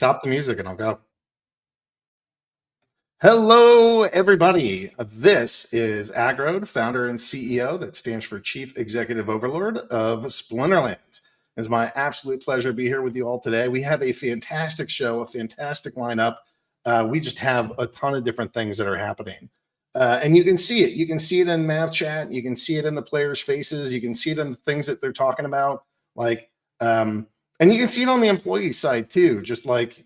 stop the music and I'll go. Hello, everybody. This is Agrode, founder and CEO, that stands for Chief Executive Overlord of Splinterlands. It's my absolute pleasure to be here with you all today. We have a fantastic show, a fantastic lineup. We just have a ton of different things that are happening. And you can see it. You can see it in Mav chat. You can see it in the players' faces. You can see it in the things that they're talking about. And you can see it on the employee side too. Just like,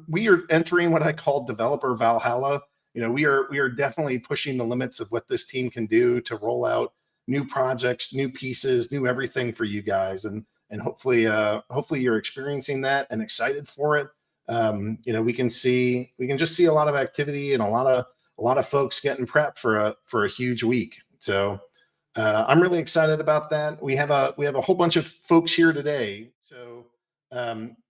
we are entering what I call developer Valhalla. We are definitely pushing the limits of what this team can do to roll out new projects, new pieces, new everything for you guys. And hopefully you're experiencing that and excited for it. We can just see a lot of activity and a lot of folks getting prepped for a huge week. So I'm really excited about that. We have a whole bunch of folks here today. So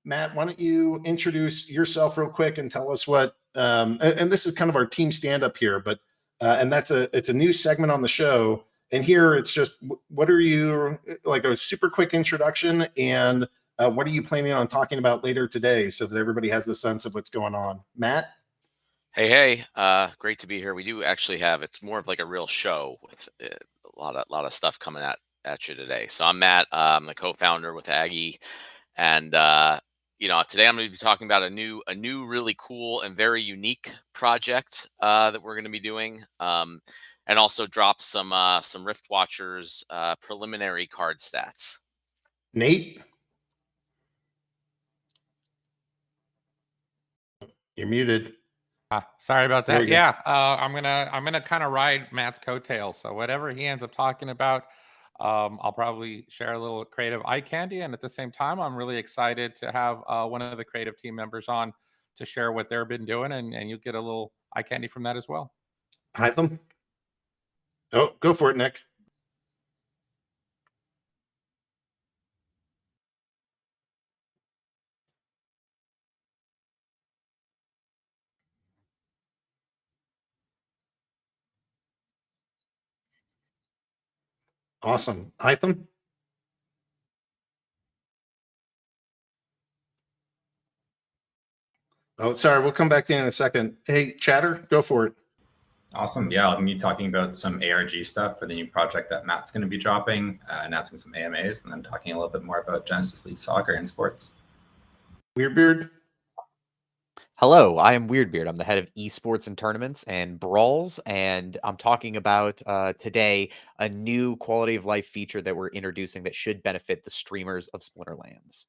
Matt, why don't you introduce yourself real quick and tell us what and this is kind of our team stand up here, but and it's a new segment on the show. And here it's just what are you, like, a super quick introduction, and what are you planning on talking about later today so that everybody has a sense of what's going on. Matt? Hey, great to be here. We do actually have, it's more of like a real show with a lot of stuff coming at you today. So I'm Matt. I'm the co-founder with Aggie, and today I'm going to be talking about a new really cool and very unique project that we're going to be doing, and also drop some Rift Watchers preliminary card stats. Nate? You're muted. Sorry about that. Yeah, I'm gonna kind of ride Matt's coattails. So whatever he ends up talking about, I'll probably share a little creative eye candy. And at the same time, I'm really excited to have one of the creative team members on to share what they've been doing, and you'll get a little eye candy from that as well. Haythem? Oh, go for it, Nick. Awesome. Haythem? Oh, sorry. We'll come back to you in a second. Hey, Chatter, go for it. Awesome. Yeah, I'm going to be talking about some ARG stuff for the new project that Matt's going to be dropping, announcing some AMAs, and then talking a little bit more about Genesis League Soccer and sports. WeirdBeard? Hello, I am WeirdBeard. I'm the head of esports and tournaments and brawls, and I'm talking about today a new quality of life feature that we're introducing that should benefit the streamers of Splinterlands.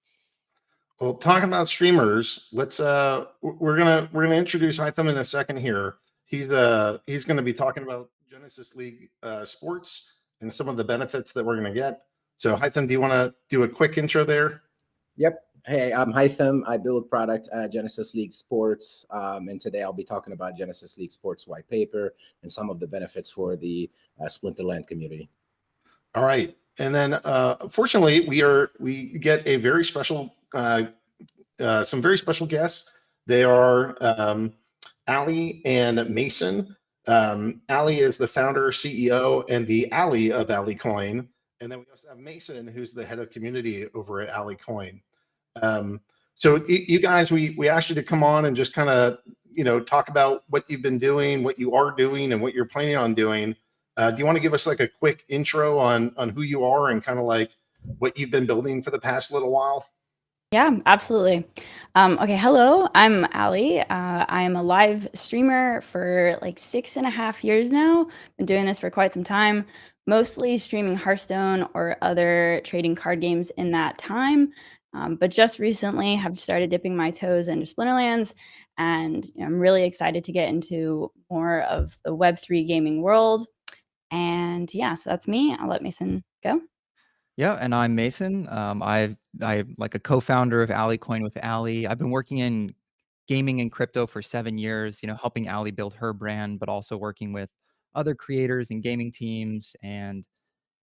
Well, talking about streamers, let's we're gonna introduce Haythem in a second here. He's gonna be talking about Genesis League sports and some of the benefits that we're gonna get. So Haythem, do you want to do a quick intro there? Yep. Hey, I'm Haythem. I build product at Genesis League Sports, and today I'll be talking about Genesis League Sports white paper and some of the benefits for the Splinterland community. All right, and then fortunately, we get a very special, some very special guests. They are Allie and Mason. Allie is the founder, CEO, and the Allie of Allie Coin, and then we also have Mason, who's the head of community over at Allie Coin. So you guys, we asked you to come on and just kind of, talk about what you've been doing, what you are doing, and what you're planning on doing. Do you want to give us like a quick intro on who you are and kind of like what you've been building for the past little while? Yeah, absolutely. Okay, hello, I'm Allie. I'm a live streamer for like 6.5 years now. Been doing this for quite some time, mostly streaming Hearthstone or other trading card games in that time. But just recently have started dipping my toes into Splinterlands, and I'm really excited to get into more of the Web3 gaming world. And yeah, so that's me. I'll let Mason go. Yeah, and I'm Mason. I'm like a co-founder of Allie Coin with Allie. I've been working in gaming and crypto for 7 years, helping Allie build her brand, but also working with other creators and gaming teams. And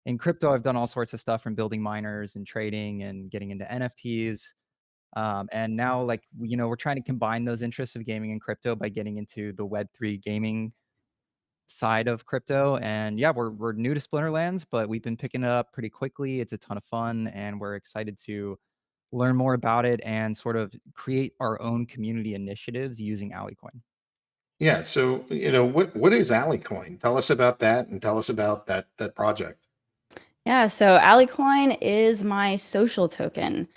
in crypto, I've done all sorts of stuff from building miners and trading and getting into NFTs. And now, we're trying to combine those interests of gaming and crypto by getting into the Web3 gaming side of crypto. And yeah, we're new to Splinterlands, but we've been picking it up pretty quickly. It's a ton of fun, and we're excited to learn more about it, and sort of create our own community initiatives using Alliecoin. Yeah. So, what is Alliecoin? Tell us about that, and tell us about that project. Yeah, so Alliecoin is my social token.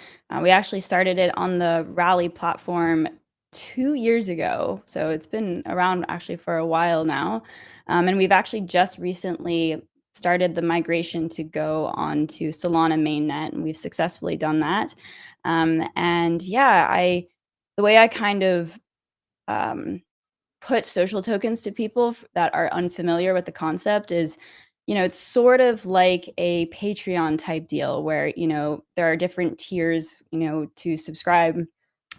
We actually started it on the Rally platform 2 years ago. So it's been around actually for a while now. And we've actually just recently started the migration to go on to Solana mainnet, and we've successfully done that. And yeah, the way I kind of put social tokens to people that are unfamiliar with the concept is, it's sort of like a Patreon type deal where, there are different tiers, to subscribe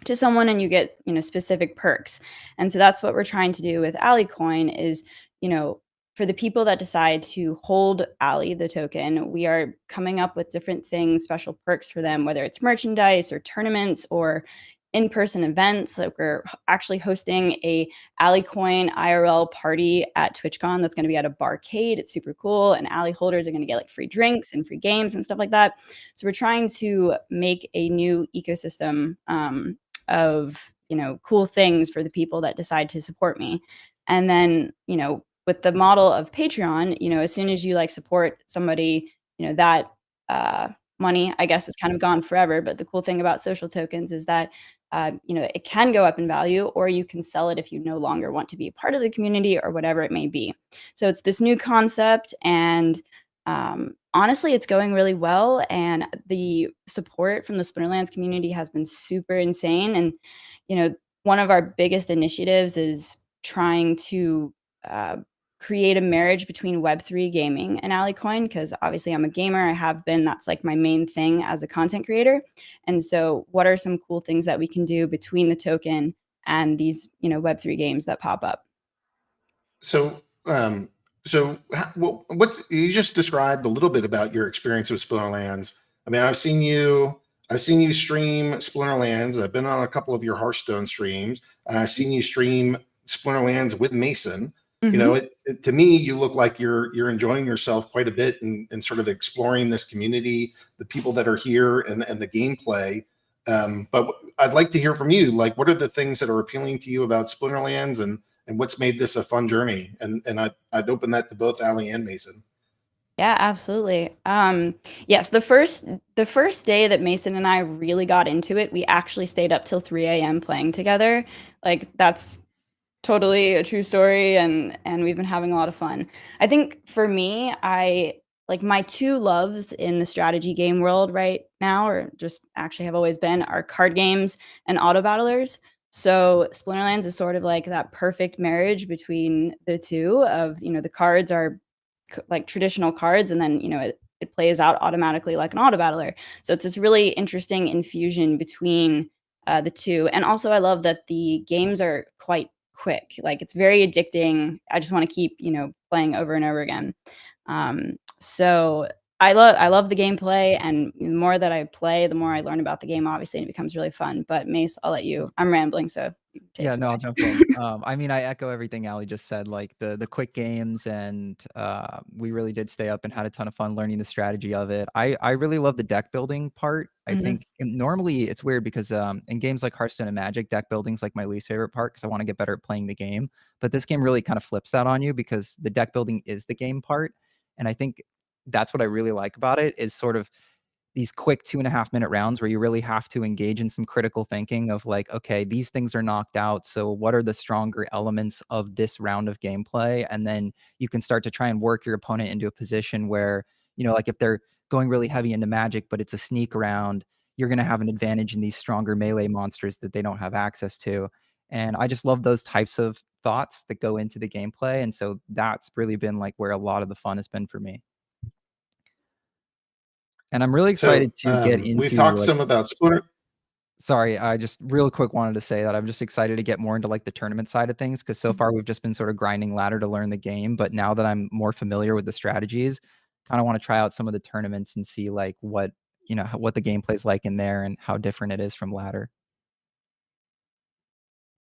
to someone and you get, specific perks. And so that's what we're trying to do with Alliecoin is, for the people that decide to hold Allie, the token, we are coming up with different things, special perks for them, whether it's merchandise or tournaments or in-person events. Like we're actually hosting a Alliecoin IRL party at TwitchCon that's going to be at a barcade. It's super cool, and Allie holders are going to get like free drinks and free games and stuff like that. So we're trying to make a new ecosystem of cool things for the people that decide to support me. And then with the model of Patreon, as soon as you like support somebody, that money, I guess, is kind of gone forever. But the cool thing about social tokens is that it can go up in value, or you can sell it if you no longer want to be a part of the community or whatever it may be. So it's this new concept, and honestly, it's going really well. And the support from the Splinterlands community has been super insane. And one of our biggest initiatives is trying to create a marriage between Web3 gaming and Alliecoin, because obviously I'm a gamer. I have been. That's like my main thing as a content creator. And so what are some cool things that we can do between the token and these, Web3 games that pop up? So, what's you just described a little bit about your experience with Splinterlands. I mean, I've seen you stream Splinterlands. I've been on a couple of your Hearthstone streams, and I've seen you stream Splinterlands with Mason. To me, you look like you're enjoying yourself quite a bit and sort of exploring this community, the people that are here, and the gameplay. But I'd like to hear from you. Like, what are the things that are appealing to you about Splinterlands, and what's made this a fun journey? And I'd open that to both Allie and Mason. Yeah, absolutely. Yes, the first day that Mason and I really got into it, we actually stayed up till 3 a.m. playing together. Like, that's totally a true story, and we've been having a lot of fun. I think for me, like my two loves in the strategy game world right now, or just actually have always been, are card games and auto battlers. So Splinterlands is sort of like that perfect marriage between the two of, the cards are like traditional cards, and then, it plays out automatically like an auto battler. So it's this really interesting infusion between the two. And also I love that the games are quite quick. Like, it's very addicting. I just want to keep, playing over and over again. So I love the gameplay, and the more that I play, the more I learn about the game, obviously, and it becomes really fun. But Mace, I'll let you. I'm rambling, so you can take Yeah, it no, I'll away. jump in. I mean, I echo everything Allie just said, like the quick games, and we really did stay up and had a ton of fun learning the strategy of it. I really love the deck building part. I think normally it's weird because in games like Hearthstone and Magic, deck building's like my least favorite part because I want to get better at playing the game. But this game really kind of flips that on you because the deck building is the game part. And I think that's what I really like about it, is sort of these quick 2.5-minute rounds where you really have to engage in some critical thinking of like, okay, these things are knocked out. So what are the stronger elements of this round of gameplay? And then you can start to try and work your opponent into a position where, like if they're going really heavy into Magic, but it's a sneak round, you're going to have an advantage in these stronger melee monsters that they don't have access to. And I just love those types of thoughts that go into the gameplay. And so that's really been like where a lot of the fun has been for me. And I'm really So excited to get we've into talked like, some about Splinter. sorry, I just real quick wanted to say that I'm just excited to get more into like the tournament side of things, because so far we've just been sort of grinding ladder to learn the game. But now that I'm more familiar with the strategies, kind of want to try out some of the tournaments and see like what the gameplay's like in there and how different it is from ladder.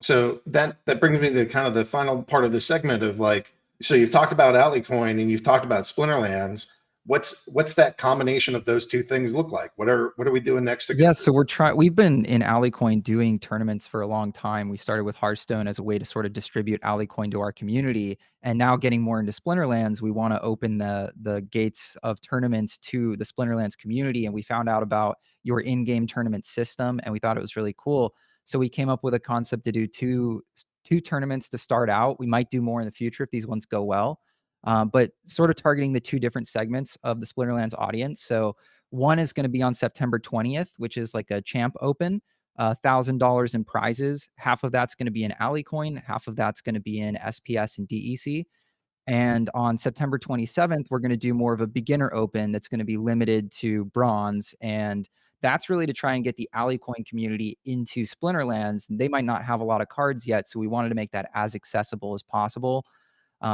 So that brings me to kind of the final part of the segment of like, so you've talked about Alliecoin and you've talked about Splinterlands, what's that combination of those two things look like? What are we doing next? Yeah, so we've been in Alliecoin doing tournaments for a long time. We started with Hearthstone as a way to sort of distribute Alliecoin to our community, and now getting more into Splinterlands, we want to open the gates of tournaments to the Splinterlands community. And we found out about your in-game tournament system, and we thought it was really cool. So we came up with a concept to do two tournaments to start out. We might do more in the future if these ones go well. But sort of targeting the two different segments of the Splinterlands audience. So one is going to be on September 20th, which is like a champ open, $1,000 in prizes. Half of that's going to be in Alliecoin, half of that's going to be in SPS and DEC. And on September 27th, we're going to do more of a beginner open that's going to be limited to bronze. And that's really to try and get the Alliecoin community into Splinterlands. They might not have a lot of cards yet, so we wanted to make that as accessible as possible.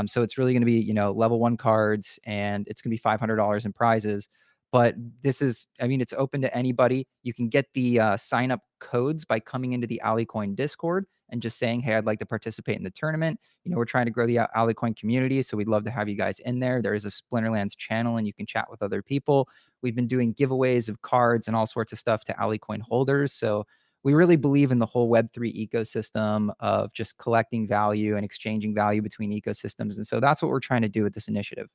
So it's really going to be, you know, level 1 cards, and it's going to be $500 in prizes. But this is, I mean, it's open to anybody. You can get the sign up codes by coming into the Alliecoin Discord and just saying, hey, I'd like to participate in the tournament. You know, we're trying to grow the Alliecoin community, so we'd love to have you guys in there. There is a Splinterlands channel, and you can chat with other people. We've been doing giveaways of cards and all sorts of stuff to Alliecoin holders. So we really believe in the whole Web3 ecosystem of just collecting value and exchanging value between ecosystems. And so that's what we're trying to do with this initiative.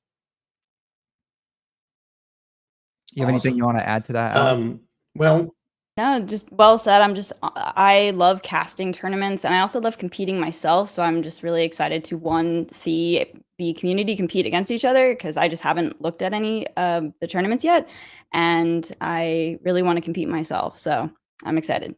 You have anything you want to add to that? Well, no, just well said. I love casting tournaments, and I also love competing myself. So I'm just really excited to see the community compete against each other, because I just haven't looked at any of the tournaments yet, and I really want to compete myself. So I'm excited.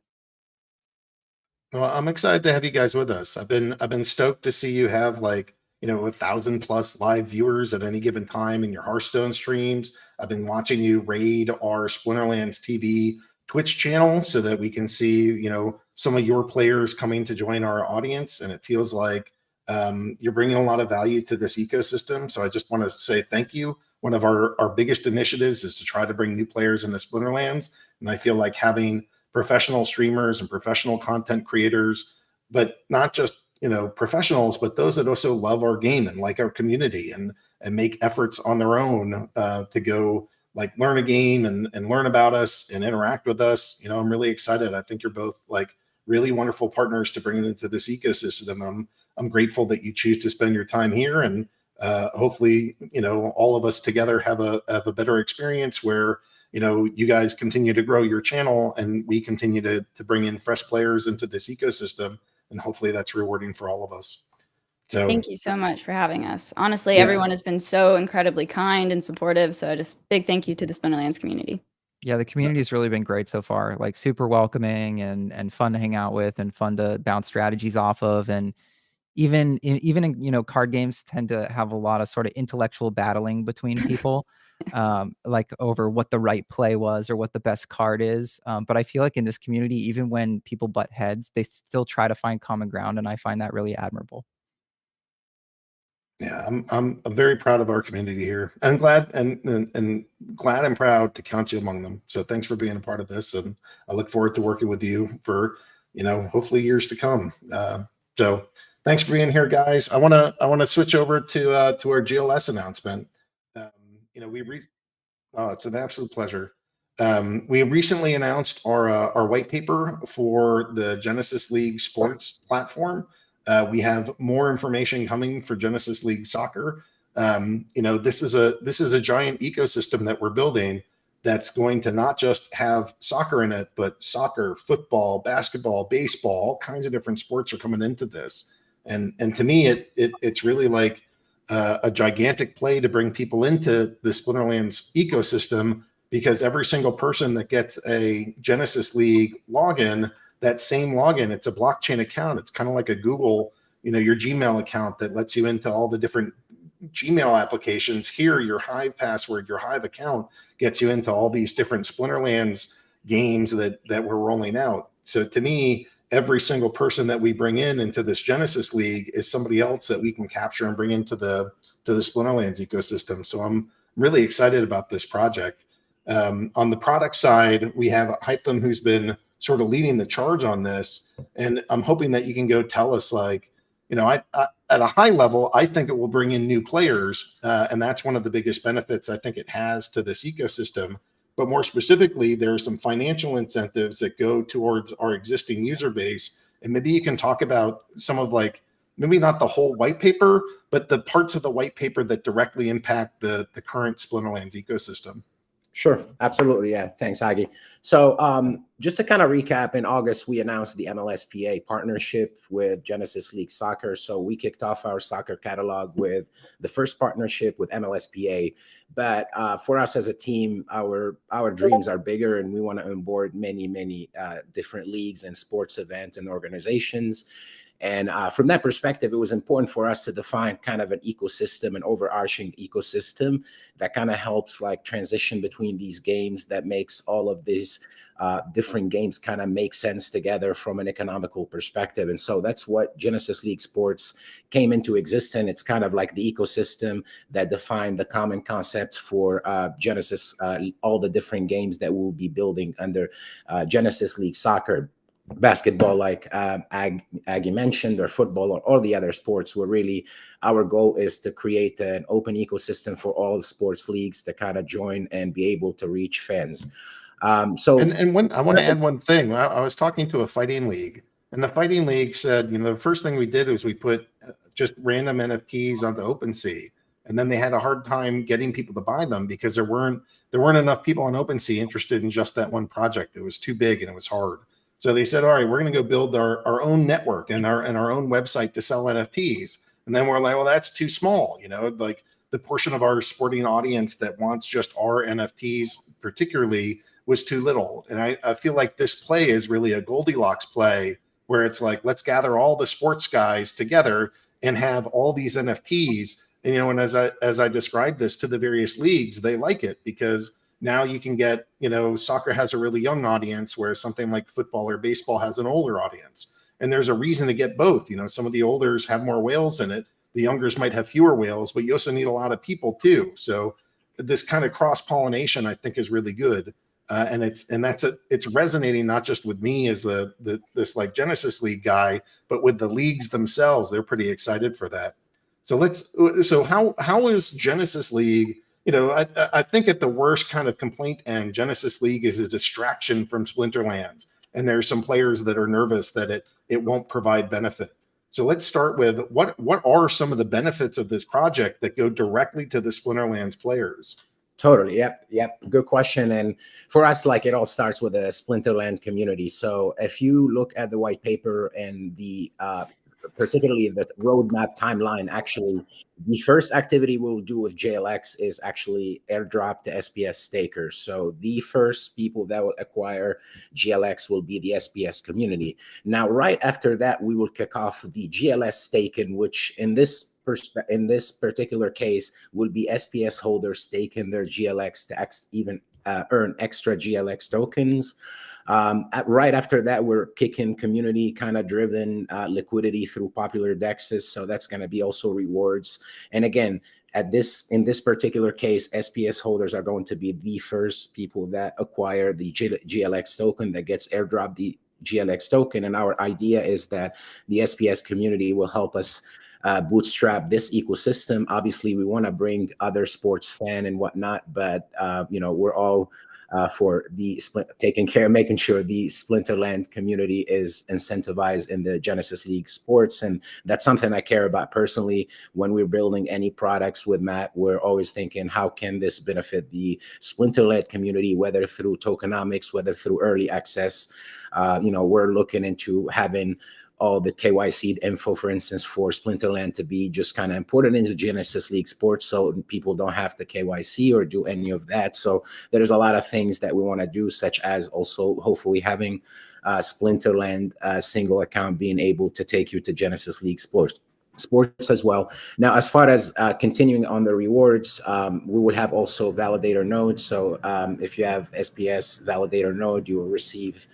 Well, I'm excited to have you guys with us. I've been stoked to see you have, like, you know, 1,000+ live viewers at any given time in your Hearthstone streams. I've been watching you raid our Splinterlands TV Twitch channel so that we can see, you know, some of your players coming to join our audience. And it feels like you're bringing a lot of value to this ecosystem. So I just want to say thank you. One of our biggest initiatives is to try to bring new players into Splinterlands. And I feel like having professional streamers and professional content creators, but not just, you know, professionals, but those that also love our game and like our community and make efforts on their own to go, like, learn a game and learn about us and interact with us. You know, I'm really excited. I think you're both, like, really wonderful partners to bring it into this ecosystem. I'm grateful that you choose to spend your time here, and hopefully, you know, all of us together have a better experience where, you know, you guys continue to grow your channel and we continue to bring in fresh players into this ecosystem, and hopefully that's rewarding for all of us. So thank you so much for having us. Honestly, everyone has been so incredibly kind and supportive. So just big thank you to the Splinterlands community. Yeah, the community's really been great so far, like super welcoming and fun to hang out with and fun to bounce strategies off of. And even in, you know, card games tend to have a lot of sort of intellectual battling between people, like over what the right play was or what the best card is. But I feel like in this community, even when people butt heads, they still try to find common ground, and I find that really admirable. yeah, I'm very proud of our community here. I'm glad and glad and proud to count you among them. So thanks for being a part of this, and I look forward to working with you for, you know, hopefully years to come. So thanks for being here, guys. I want to switch over to our GLS announcement. You know, it's an absolute pleasure. We recently announced our white paper for the Genesis League Sports platform. We have more information coming for Genesis League Soccer. You know, this is a giant ecosystem that we're building that's going to not just have soccer in it, but soccer, football, basketball, baseball, all kinds of different sports are coming into this. And to me, it's really like a gigantic play to bring people into the Splinterlands ecosystem, because every single person that gets a Genesis League login, that same login, it's a blockchain account. It's kind of like a Google, you know, your Gmail account that lets you into all the different Gmail applications. Here, your Hive password, your Hive account gets you into all these different Splinterlands games that we're rolling out. So to me, every single person that we bring into this Genesis League is somebody else that we can capture and bring into the Splinterlands ecosystem. So I'm really excited about this project. On the product side, we have Haythem, who's been sort of leading the charge on this, and I'm hoping that you can go tell us, like, you know, at a high level, I think it will bring in new players, and that's one of the biggest benefits I think it has to this ecosystem. But more specifically, there are some financial incentives that go towards our existing user base. And maybe you can talk about some of, like, maybe not the whole white paper, but the parts of the white paper that directly impact the current Splinterlands ecosystem. Sure, absolutely. Yeah, thanks, Aggie. So just to kind of recap, in August, we announced the MLSPA partnership with Genesis League Soccer. So we kicked off our soccer catalog with the first partnership with MLSPA. But for us as a team, our dreams are bigger, and we want to onboard many different leagues and sports events and organizations. And from that perspective, it was important for us to define kind of an ecosystem, an overarching ecosystem that kind of helps like transition between these games, that makes all of these different games kind of make sense together from an economical perspective. And so that's what Genesis League Sports came into existence. It's kind of like the ecosystem that defined the common concepts for Genesis, all the different games that we'll be building under Genesis League Soccer. Basketball, like Aggie mentioned, or football, or all the other sports, where really our goal is to create an open ecosystem for all the sports leagues to kind of join and be able to reach fans. And when I want to add one thing, I was talking to a fighting league, and the fighting league said, the first thing we did was we put just random NFTs onto OpenSea, and then they had a hard time getting people to buy them because there weren't enough people on OpenSea interested in just that one project. It was too big and it was hard. So they said, all right, we're going to go build our own network and our own website to sell NFTs. And then we're like, well, that's too small. Like the portion of our sporting audience that wants just our NFTs particularly was too little. And I feel like this play is really a Goldilocks play, where it's like, let's gather all the sports guys together and have all these NFTs. And, and as I described this to the various leagues, they like it because now you can get, soccer has a really young audience, whereas something like football or baseball has an older audience. And there's a reason to get both. Some of the olders have more whales in it. The youngers might have fewer whales, but you also need a lot of people too. So this kind of cross-pollination, I think, is really good. And it's resonating not just with me as this like Genesis League guy, but with the leagues themselves. They're pretty excited for that. So how is Genesis League? I think at the worst kind of complaint end, Genesis League is a distraction from Splinterlands, and there's some players that are nervous that it won't provide benefit. So let's start with what are some of the benefits of this project that go directly to the Splinterlands players? Totally. Yep. Good question. And for us, like, it all starts with a Splinterlands community. So if you look at the white paper and the particularly the roadmap timeline, actually, the first activity we'll do with JLX is actually airdrop to SPS stakers. So the first people that will acquire GLX will be the SPS community. Now, right after that, we will kick off the GLS staking, which in this particular case will be SPS holders staking their GLX to earn extra GLX tokens. Right after that, we're kicking community kind of driven liquidity through popular dexes. So that's going to be also rewards. And again, in this particular case, SPS holders are going to be the first people that acquire the GLX token that gets airdropped the GLX token. And our idea is that the SPS community will help us bootstrap this ecosystem. Obviously, we want to bring other sports fan and whatnot, but we're all for the making sure the Splinterland community is incentivized in the Genesis League Sports. And that's something I care about personally. When we're building any products with Matt, we're always thinking, how can this benefit the Splinterland community, whether through tokenomics, whether through early access. We're looking into having all the KYC info, for instance, for Splinterland to be just kind of imported into Genesis League Sports, so people don't have to KYC or do any of that. So there's a lot of things that we want to do, such as also hopefully having Splinterland single account being able to take you to Genesis League Sports as well. Now, as far as continuing on the rewards, we will have also validator nodes. So if you have SPS validator node, you will receive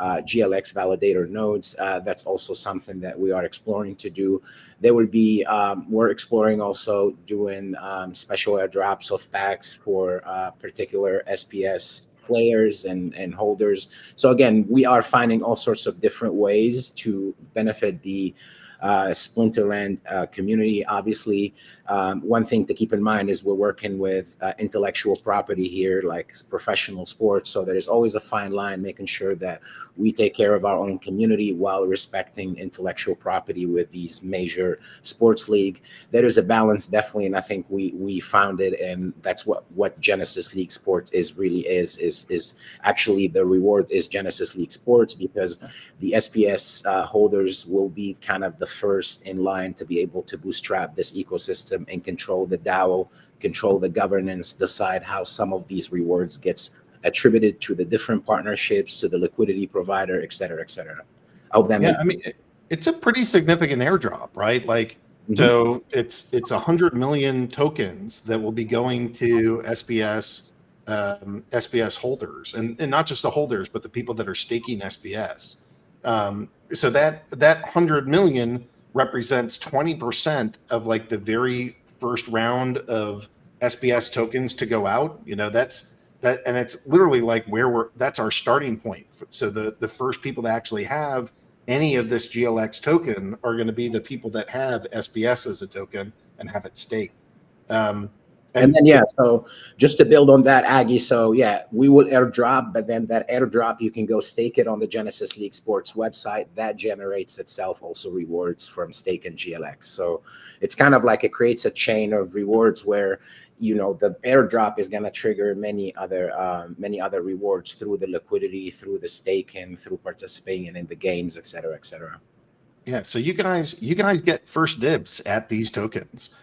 GLX validator nodes. That's also something that we are exploring to do. There will be, we're exploring also doing special airdrops of packs for particular SPS players and holders. So again, we are finding all sorts of different ways to benefit the Splinterland community. Obviously, one thing to keep in mind is we're working with intellectual property here, like professional sports. So there's always a fine line, making sure that we take care of our own community while respecting intellectual property with these major sports league. There is a balance, definitely, and I think we found it, and that's what Genesis League Sports really is actually the reward is Genesis League Sports, because the SPS holders will be kind of the first in line to be able to bootstrap this ecosystem and control the DAO, control the governance, decide how some of these rewards gets attributed to the different partnerships, to the liquidity provider, et cetera, et cetera. I hope that makes sense. It's a pretty significant airdrop, right? Like, so it's 100 million tokens that will be going to SPS holders, and not just the holders, but the people that are staking SPS. So that 100 million represents 20% of like the very first round of SPS tokens to go out. You know, that's that, and it's literally like that's our starting point. So the first people to actually have any of this GLX token are going to be the people that have SPS as a token and have it staked. And then, yeah, so just to build on that, Aggie, so yeah, we will airdrop, but then that airdrop, you can go stake it on the Genesis League Sports website. That generates itself also rewards from stake and GLX. So it's kind of like it creates a chain of rewards where, you know, the airdrop is going to trigger many other rewards through the liquidity, through the staking, through participating in the games, et cetera, et cetera. Yeah, so you guys get first dibs at these tokens.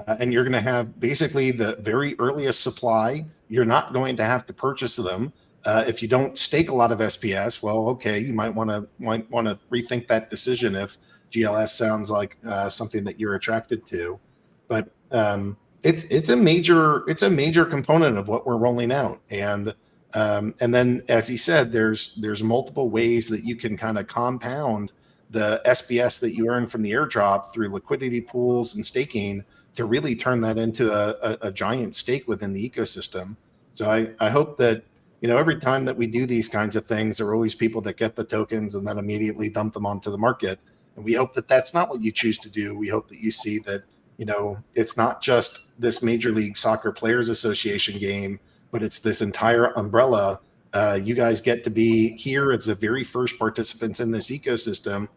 And you're going to have basically the very earliest supply. You're not going to have to purchase them. If you don't stake a lot of SPS, well, okay, you might want to rethink that decision if GLS sounds like something that you're attracted to. But it's a major component of what we're rolling out. And then, as he said, there's multiple ways that you can kind of compound the SPS that you earn from the airdrop through liquidity pools and staking to really turn that into a giant stake within the ecosystem. So I hope that, you know, every time that we do these kinds of things, there are always people that get the tokens and then immediately dump them onto the market. And we hope that that's not what you choose to do. We hope that you see that, you know, it's not just this Major League Soccer Players Association game, but it's this entire umbrella. You guys get to be here as the very first participants in this ecosystem.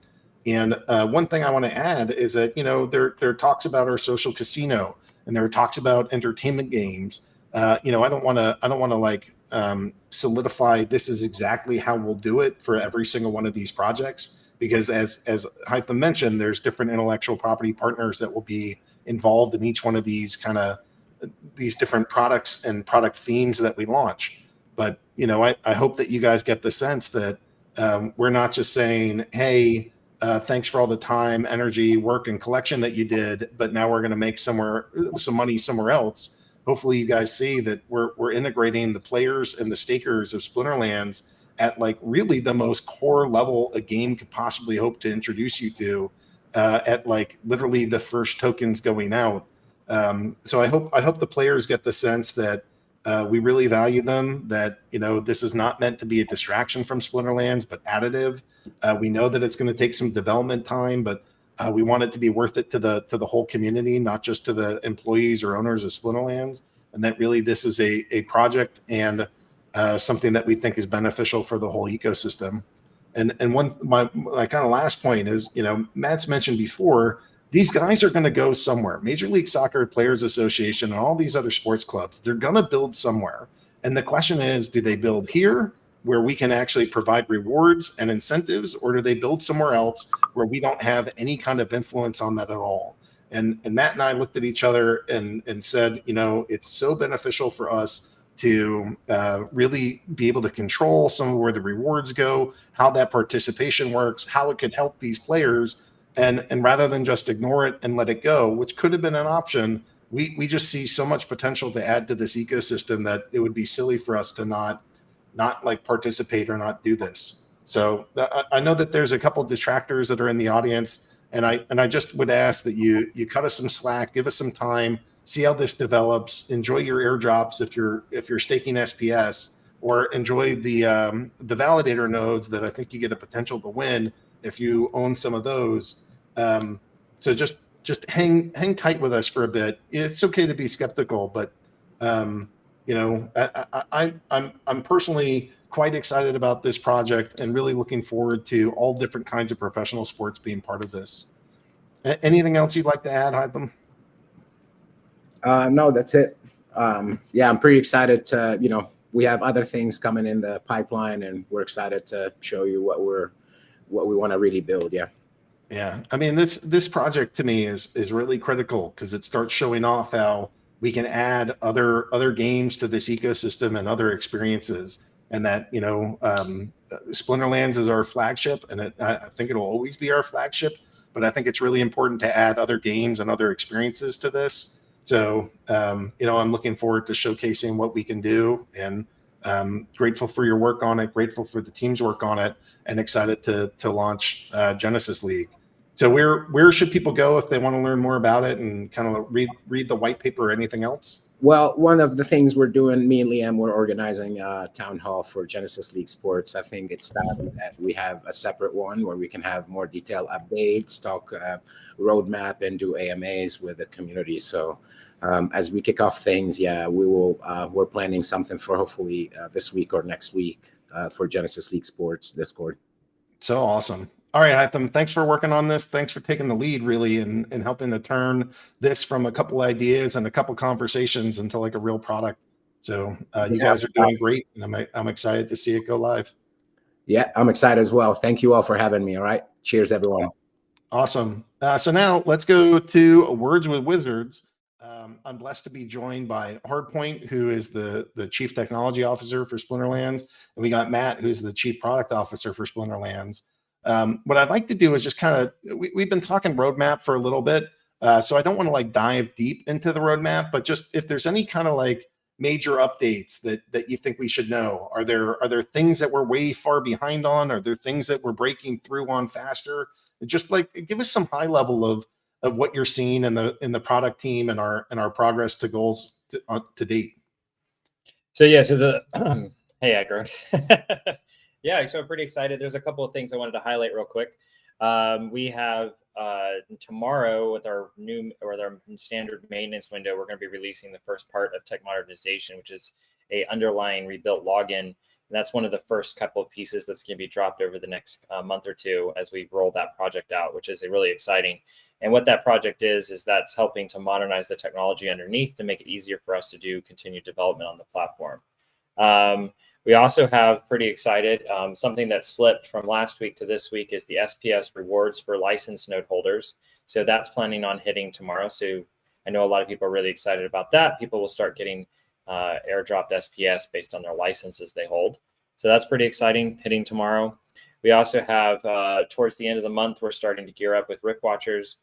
And one thing I want to add is that, you know, there are talks about our social casino, and there are talks about entertainment games. You know, I don't want to like solidify this is exactly how we'll do it for every single one of these projects, because as Haythem mentioned, there's different intellectual property partners that will be involved in each one of these these different products and product themes that we launch. But, you know, I hope that you guys get the sense that we're not just saying, hey, thanks for all the time, energy, work, and collection that you did, but now we're going to make some money somewhere else. Hopefully you guys see that we're integrating the players and the stakers of Splinterlands at like really the most core level a game could possibly hope to introduce you to, at like literally the first tokens going out. So I hope the players get the sense that we really value them, that, you know, this is not meant to be a distraction from Splinterlands, but additive. We know that it's going to take some development time, but we want it to be worth it to the whole community, not just to the employees or owners of Splinterlands. And that really this is a project and something that we think is beneficial for the whole ecosystem. And my kind of last point is, you know, Matt's mentioned before, these guys are going to go somewhere. Major League Soccer Players Association and all these other sports clubs, they're going to build somewhere. And the question is, do they build here where we can actually provide rewards and incentives, or do they build somewhere else where we don't have any kind of influence on that at all? And Matt and I looked at each other and said, you know, it's so beneficial for us to really be able to control some of where the rewards go, how that participation works, how it could help these players. And rather than just ignore it and let it go, which could have been an option, we just see so much potential to add to this ecosystem that it would be silly for us to not like participate or not do this. So I know that there's a couple of detractors that are in the audience, and I just would ask that you cut us some slack, give us some time, see how this develops, enjoy your airdrops if you're staking SPS, or enjoy the validator nodes that I think you get a potential to win if you own some of those. So just hang tight with us for a bit. It's okay to be skeptical, but you know, I'm personally quite excited about this project and really looking forward to all different kinds of professional sports being part of this. Anything else you'd like to add, Haythem? No, that's it. Yeah, I'm pretty excited to, you know, we have other things coming in the pipeline, and we're excited to show you what we want to really build. Yeah. Yeah, I mean, this project to me is really critical because it starts showing off how we can add other games to this ecosystem and other experiences, and that, you know, Splinterlands is our flagship, and I think it'll always be our flagship. But I think it's really important to add other games and other experiences to this. So, you know, I'm looking forward to showcasing what we can do, and grateful for your work on it, grateful for the team's work on it, and excited to launch Genesis League. So where should people go if they want to learn more about it and kind of read the white paper or anything else? Well, one of the things we're doing, me and Liam, we're organizing a town hall for Genesis League Sports. I think it's time that we have a separate one where we can have more detailed updates, talk roadmap, and do AMAs with the community. So as we kick off things, yeah, we will. We're planning something for hopefully this week or next week for Genesis League Sports Discord. So awesome. All right, Haythem, thanks for working on this. Thanks for taking the lead, really, and helping to turn this from a couple ideas and a couple conversations into like a real product. So you guys are doing great, and I'm excited to see it go live. Yeah, I'm excited as well. Thank you all for having me. All right, cheers, everyone. Awesome. So now let's go to Words with Wizards. I'm blessed to be joined by Hardpoint, who is the Chief Technology Officer for Splinterlands, and we got Matt, who's the Chief Product Officer for Splinterlands. What I'd like to do is just kind of, we've been talking roadmap for a little bit, so I don't want to like dive deep into the roadmap, but just if there's any kind of like major updates that you think we should know. Are there things that we're way far behind on? Are there things that we're breaking through on faster? Just like give us some high level of what you're seeing in the product team and our progress to goals to date. So yeah, so the hey Agro. Yeah, so I'm pretty excited. There's a couple of things I wanted to highlight real quick. We have tomorrow with our standard maintenance window, we're going to be releasing the first part of tech modernization, which is a underlying rebuilt login. And that's one of the first couple of pieces that's going to be dropped over the next month or two as we roll that project out, which is really exciting. And what that project is that's helping to modernize the technology underneath to make it easier for us to do continued development on the platform. We also have, pretty excited, something that slipped from last week to this week is the SPS rewards for licensed node holders. So that's planning on hitting tomorrow. So I know a lot of people are really excited about that. People will start getting airdropped SPS based on their licenses they hold. So that's pretty exciting, hitting tomorrow. We also have, towards the end of the month, we're starting to gear up with Rift Watchers.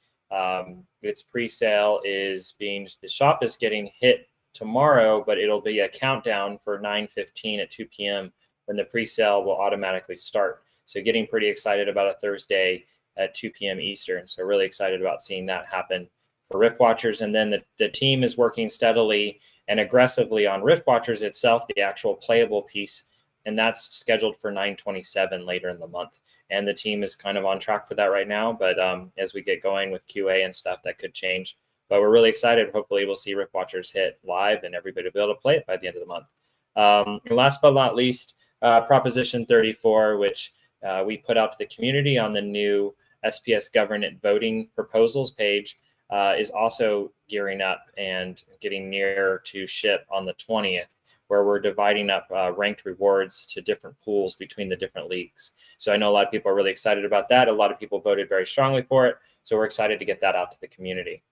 Its pre-sale the shop is getting hit tomorrow, but it'll be a countdown for 9:15 at 2 p.m. when the pre-sale will automatically start. So getting pretty excited about a Thursday at 2 p.m. Eastern. So really excited about seeing that happen for Rift Watchers. And then the team is working steadily and aggressively on Rift Watchers itself, the actual playable piece, and that's scheduled for 9/27 later in the month. And the team is kind of on track for that right now, but as we get going with QA and stuff, that could change. But we're really excited. Hopefully we'll see Rift Watchers hit live and everybody will be able to play it by the end of the month. And last but not least, Proposition 34, which we put out to the community on the new SPS governance voting proposals page, is also gearing up and getting near to ship on the 20th, where we're dividing up ranked rewards to different pools between the different leagues. So I know a lot of people are really excited about that. A lot of people voted very strongly for it. So we're excited to get that out to the community.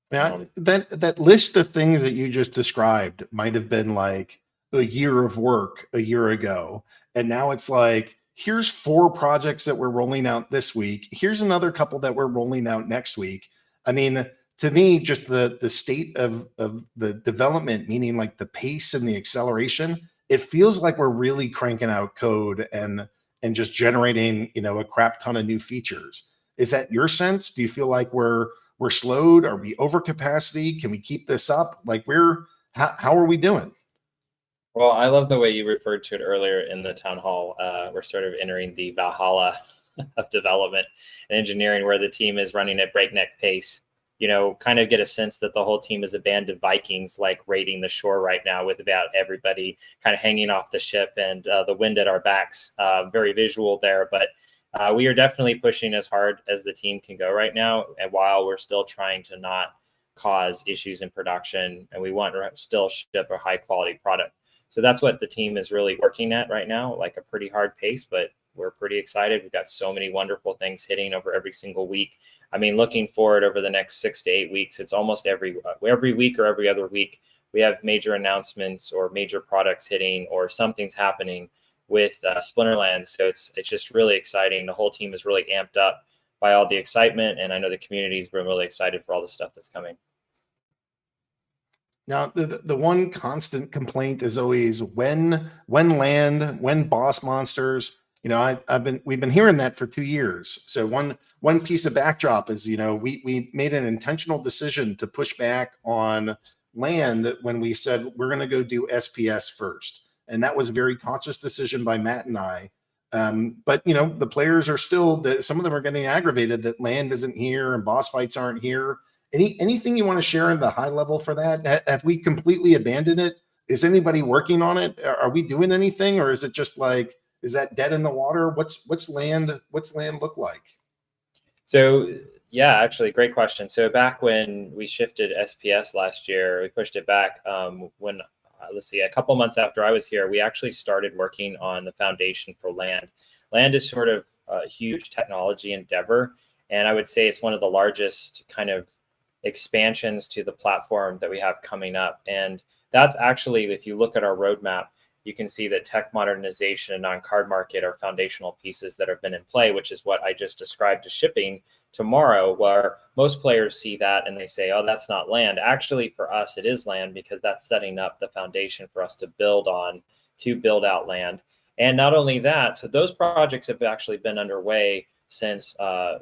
Yeah, that list of things that you just described might have been like a year of work a year ago. And now it's like, here's 4 projects that we're rolling out this week. Here's another couple that we're rolling out next week. I mean, to me, just the state of the development, meaning like the pace and the acceleration, it feels like we're really cranking out code and just generating, you know, a crap ton of new features. Is that your sense? Do you feel like we're slowed? Are we over capacity? Can we keep this up? Like how are we doing? Well, I love the way you referred to it earlier in the town hall. We're sort of entering the Valhalla of development and engineering, where the team is running at breakneck pace. You know, kind of get a sense that the whole team is a band of Vikings, like raiding the shore right now, with about everybody kind of hanging off the ship and the wind at our backs. Very visual there, but we are definitely pushing as hard as the team can go right now, and while we're still trying to not cause issues in production, and we want to still ship a high quality product. So that's what the team is really working at right now, like a pretty hard pace, but we're pretty excited. We've got so many wonderful things hitting over every single week. I mean, looking forward over the next 6 to 8 weeks, it's almost every week or every other week, we have major announcements or major products hitting, or something's happening with Splinterlands. So it's just really exciting. The whole team is really amped up by all the excitement, and I know the community's been really excited for all the stuff that's coming. Now, the one constant complaint is always when boss monsters. You know, we've been hearing that for 2 years. So one piece of backdrop is, you know, we made an intentional decision to push back on land when we said we're going to go do SPS first, and that was a very conscious decision by Matt and I. But you know, the players are still, some of them are getting aggravated that land isn't here and boss fights aren't here. Anything you want to share in the high level for that? Have we completely abandoned it? Is anybody working on it? Are we doing anything, or is it just like, is that dead in the water? What's land look like? So yeah, actually, great question. So back when we shifted SPS last year, we pushed it back when let's see, a couple months after I was here, we actually started working on the foundation for land. Land is sort of a huge technology endeavor, and I would say it's one of the largest kind of expansions to the platform that we have coming up. And that's actually, if you look at our roadmap, you can see that tech modernization and on-card market are foundational pieces that have been in play, which is what I just described as shipping tomorrow, where most players see that and they say, oh, that's not land. Actually, for us, it is land, because that's setting up the foundation for us to build on, to build out land. And not only that, so those projects have actually been underway since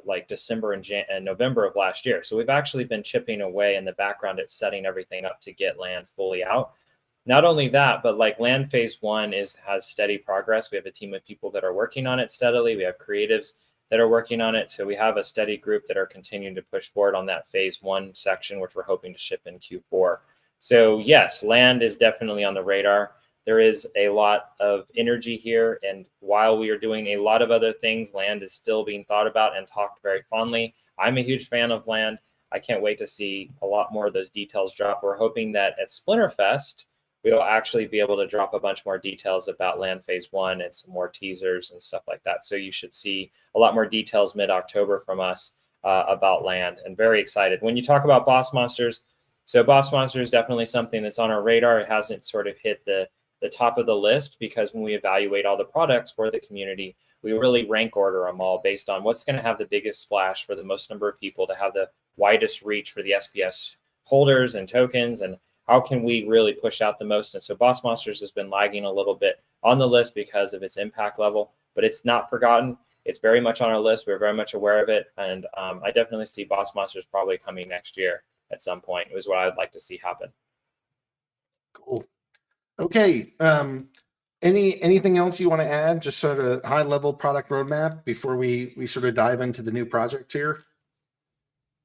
like December and November of last year. So we've actually been chipping away in the background at setting everything up to get land fully out. Not only that, but like land phase 1 has steady progress. We have a team of people that are working on it steadily. We have creatives that are working on it. So we have a steady group that are continuing to push forward on that phase 1 section, which we're hoping to ship in Q4. So yes, land is definitely on the radar. There is a lot of energy here. And while we are doing a lot of other things, land is still being thought about and talked very fondly. I'm a huge fan of land. I can't wait to see a lot more of those details drop. We're hoping that at Splinterfest, we'll actually be able to drop a bunch more details about land phase 1 and some more teasers and stuff like that. So you should see a lot more details mid-October from us about land, and very excited. When you talk about boss monsters, so boss monster is definitely something that's on our radar. It hasn't sort of hit the top of the list, because when we evaluate all the products for the community, we really rank order them all based on what's going to have the biggest splash for the most number of people, to have the widest reach for the SPS holders and tokens, and how can we really push out the most. And so boss monsters has been lagging a little bit on the list because of its impact level, but it's not forgotten. It's very much on our list. We're very much aware of it. And I definitely see boss monsters probably coming next year at some point. It was what I'd like to see happen. Cool. Okay. Anything else you want to add? Just sort of high level product roadmap before we sort of dive into the new projects here?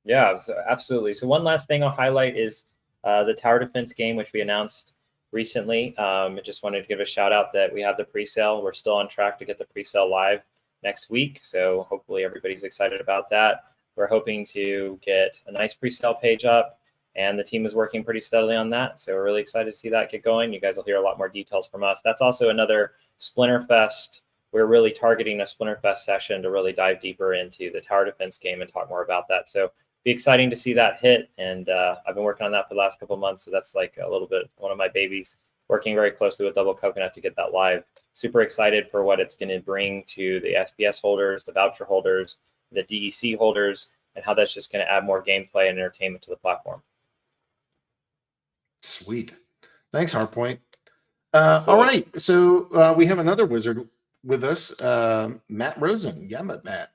Yeah, so absolutely. So one last thing I'll highlight is the tower defense game, which we announced recently. I just wanted to give a shout out that we have the pre-sale. We're still on track to get the pre-sale live next week. So hopefully everybody's excited about that. We're hoping to get a nice pre-sale page up, and the team is working pretty steadily on that. So we're really excited to see that get going. You guys will hear a lot more details from us. That's also another Splinterfest. We're really targeting a Splinterfest session to really dive deeper into the tower defense game and talk more about that. So be exciting to see that hit. And I've been working on that for the last couple of months. So that's like a little bit one of my babies, working very closely with Double Coconut to get that live. Super excited for what it's going to bring to the SPS holders, the voucher holders, the DEC holders, and how that's just going to add more gameplay and entertainment to the platform. Sweet. Thanks, Hardpoint. All right. So we have another wizard with us, Matt Rosen, Yabapmatt.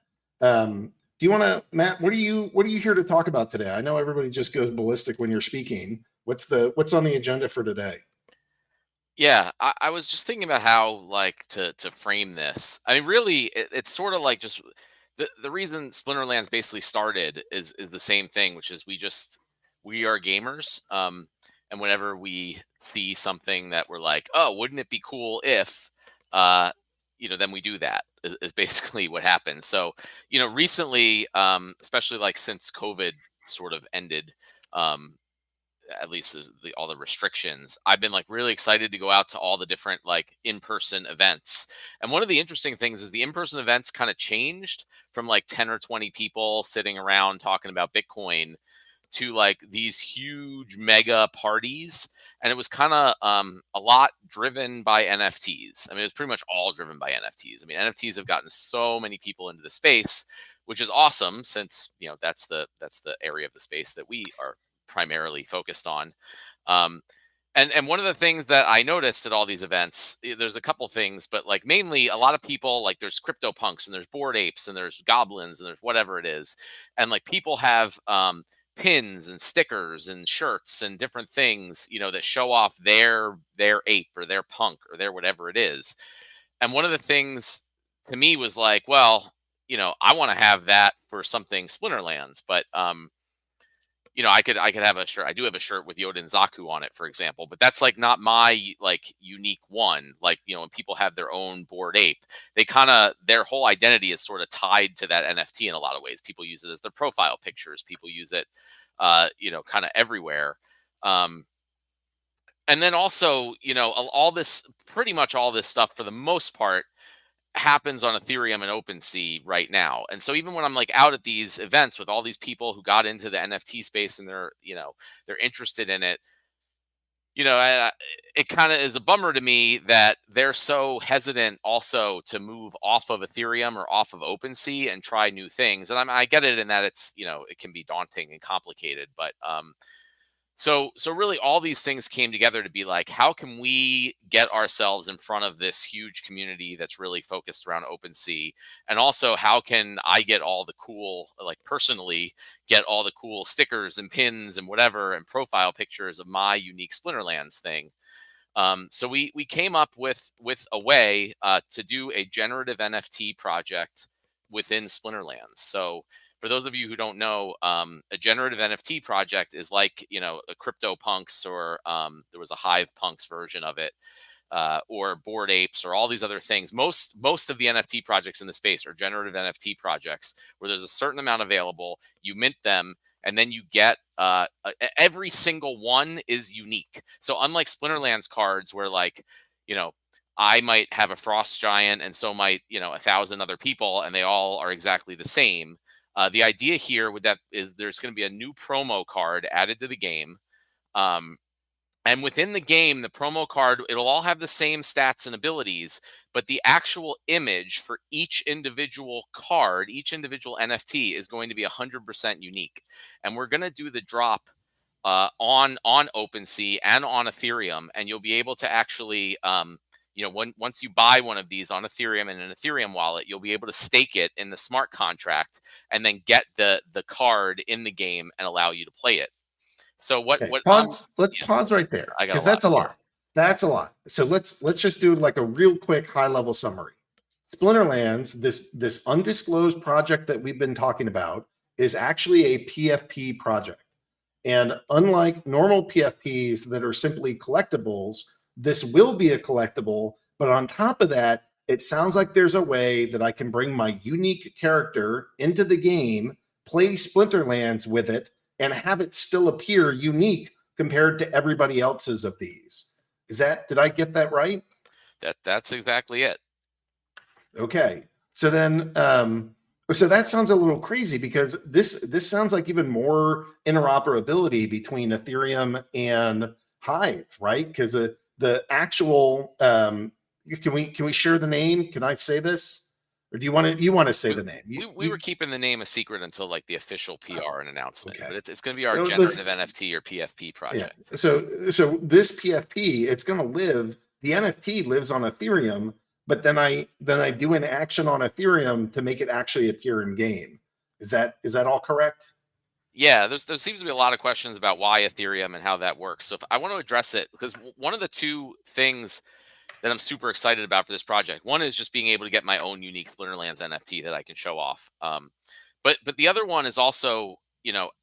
Do you want to, Matt, what are you here to talk about today? I know everybody just goes ballistic when you're speaking. What's on the agenda for today? Yeah, I was just thinking about how like to frame this. I mean, really, it's sort of like just the reason Splinterlands basically started is the same thing, which is we are gamers. And whenever we see something that we're like, oh, wouldn't it be cool if, then we do that. Is basically what happens. So, recently, especially like since COVID sort of ended, at least all the restrictions, I've been like really excited to go out to all the different like in-person events. And one of the interesting things is the in-person events kind of changed from like 10 or 20 people sitting around talking about Bitcoin to like these huge mega parties. And it was kind of a lot driven by NFTs. I mean, it was pretty much all driven by NFTs. I mean, NFTs have gotten so many people into the space, which is awesome since, that's the area of the space that we are primarily focused on. And one of the things that I noticed at all these events, there's a couple things, but like mainly a lot of people, like there's crypto punks and there's bored apes and there's goblins and there's whatever it is. And like people have pins and stickers and shirts and different things, that show off their ape or their punk or their whatever it is. And one of the things to me was like, well, I want to have that for something Splinterlands, but I could have a shirt. I do have a shirt with Yoda and Zaku on it, for example, but that's like not my like unique one. Like, when people have their own bored ape, they their whole identity is sort of tied to that NFT in a lot of ways. People use it as their profile pictures. People use it, kind of everywhere. And then also, pretty much all this stuff for the most part happens on Ethereum and OpenSea right now. And so even when I'm like out at these events with all these people who got into the NFT space and they're interested in it, it kind of is a bummer to me that they're so hesitant also to move off of Ethereum or off of OpenSea and try new things. And I get it in that it's, it can be daunting and complicated, but so really all these things came together to be like, how can we get ourselves in front of this huge community that's really focused around OpenSea? And also, how can I get all the cool, like personally, get all the cool stickers and pins and whatever and profile pictures of my unique Splinterlands thing? So we came up with a way to do a generative NFT project within Splinterlands. So for those of you who don't know, a generative NFT project is like, a CryptoPunks or there was a Hive Punks version of it, or Bored Apes or all these other things. Most of the NFT projects in the space are generative NFT projects where there's a certain amount available, you mint them, and then you get every single one is unique. So unlike Splinterlands cards where like, I might have a Frost Giant and so might, 1,000 other people and they all are exactly the same. The idea here with that is there's going to be a new promo card added to the game. And within the game, the promo card, it'll all have the same stats and abilities, but the actual image for each individual card, each individual NFT is going to be 100% unique. And we're going to do the drop on OpenSea and on Ethereum, and you'll be able to actually once you buy one of these on Ethereum and an Ethereum wallet, you'll be able to stake it in the smart contract and then get the card in the game and allow you to play it. So let's pause right there, because that's a lot. That's a lot. So let's just do like a real quick high level summary. Splinterlands, this undisclosed project that we've been talking about, is actually a PFP project. And unlike normal PFPs that are simply collectibles, this will be a collectible, but on top of that, it sounds like there's a way that I can bring my unique character into the game, play Splinterlands with it, and have it still appear unique compared to everybody else's of these. Did I get that right? That's exactly it. Okay. So then, so that sounds a little crazy, because this sounds like even more interoperability between Ethereum and Hive, right? Because the actual can we share the name? Can I say this, or do you want to say the name? We were keeping the name a secret until like the official PR and announcement. Okay. But it's going to be our generative NFT or PFP project. Yeah. So this PFP, it's going to live. The NFT lives on Ethereum, but then I do an action on Ethereum to make it actually appear in game. Is that all correct? Yeah, there seems to be a lot of questions about why Ethereum and how that works. So if I want to address it, because one of the two things that I'm super excited about for this project, one is just being able to get my own unique Splinterlands NFT that I can show off. But the other one is also,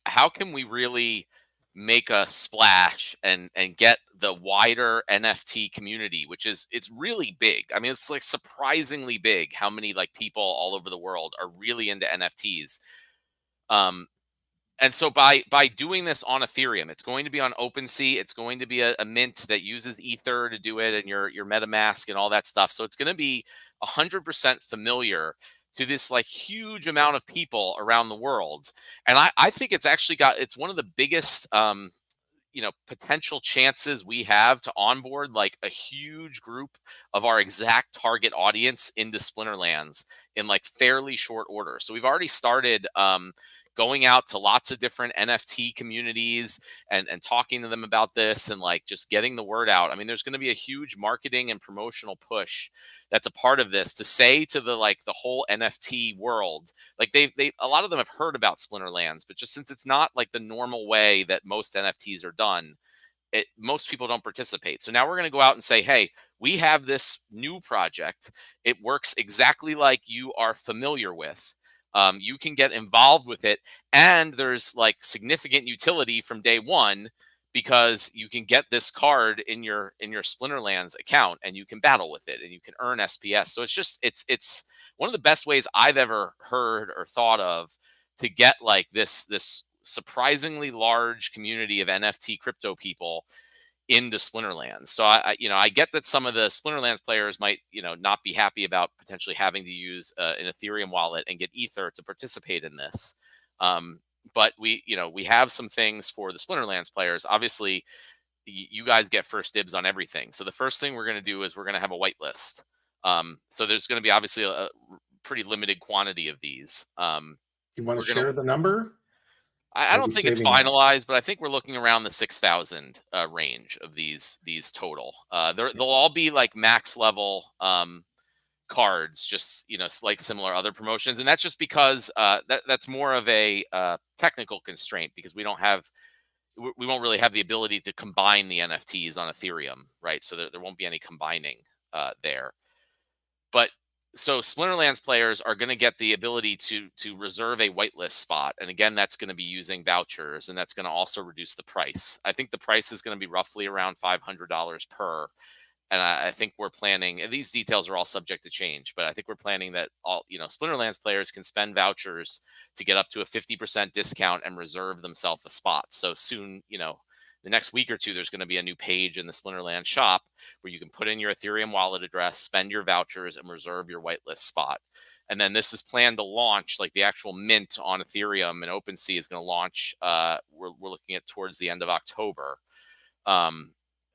how can we really make a splash and get the wider NFT community, which it's really big. I mean, it's like surprisingly big how many like people all over the world are really into NFTs. And so by doing this on Ethereum, it's going to be on OpenSea. It's going to be a mint that uses Ether to do it, and your MetaMask and all that stuff. So it's going to be 100% familiar to this like huge amount of people around the world. And I think it's actually it's one of the biggest potential chances we have to onboard like a huge group of our exact target audience into Splinterlands in like fairly short order. So we've already started going out to lots of different NFT communities and talking to them about this and like just getting the word out. I mean, there's going to be a huge marketing and promotional push that's a part of this to say to the whole NFT world, like a lot of them have heard about Splinterlands, but just since it's not like the normal way that most NFTs are done, most people don't participate. So now we're going to go out and say, hey, we have this new project. It works exactly like you are familiar with. You can get involved with it, and there's like significant utility from day one because you can get this card in your Splinterlands account, and you can battle with it, and you can earn SPS. So it's one of the best ways I've ever heard or thought of to get like this surprisingly large community of NFT crypto people into Splinterlands. So I get that some of the Splinterlands players might not be happy about potentially having to use an Ethereum wallet and get Ether to participate in this. But we have some things for the Splinterlands players. Obviously, you guys get first dibs on everything. So the first thing we're going to do is we're going to have a whitelist. So there's going to be obviously a pretty limited quantity of these. You want to share the number? I don't think it's finalized, but I think we're looking around the 6,000 range of these total. They'll all be like max level cards, just like similar other promotions, and that's just because that's more of a technical constraint because we won't really have the ability to combine the NFTs on Ethereum, right? So there won't be any combining there. But so Splinterlands players are going to get the ability to reserve a whitelist spot. And again, that's going to be using vouchers, and that's going to also reduce the price. I think the price is going to be roughly around $500 per. And I think we're planning, and these details are all subject to change, but I think we're planning that all, Splinterlands players can spend vouchers to get up to a 50% discount and reserve themselves a spot. So soon, the next week or two, there's going to be a new page in the Splinterlands shop where you can put in your Ethereum wallet address, spend your vouchers, and reserve your whitelist spot. And then this is planned to launch, like the actual mint on Ethereum and OpenSea is going to launch. We're looking at towards the end of October.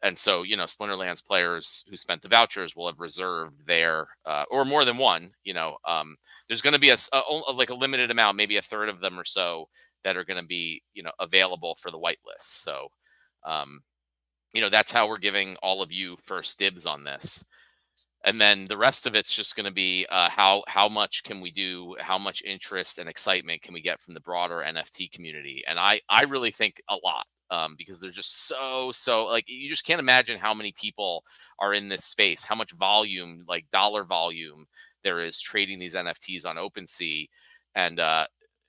And so, Splinterlands players who spent the vouchers will have reserved their, or more than one, there's going to be a limited amount, maybe a third of them or so that are going to be, available for the whitelist. So, that's how we're giving all of you first dibs on this. And then the rest of it's just going to be how much can we do, how much interest and excitement can we get from the broader NFT community. And I really think a lot. Because they're just so like you just can't imagine how many people are in this space, how much volume, like dollar volume there is trading these NFTs on OpenSea. And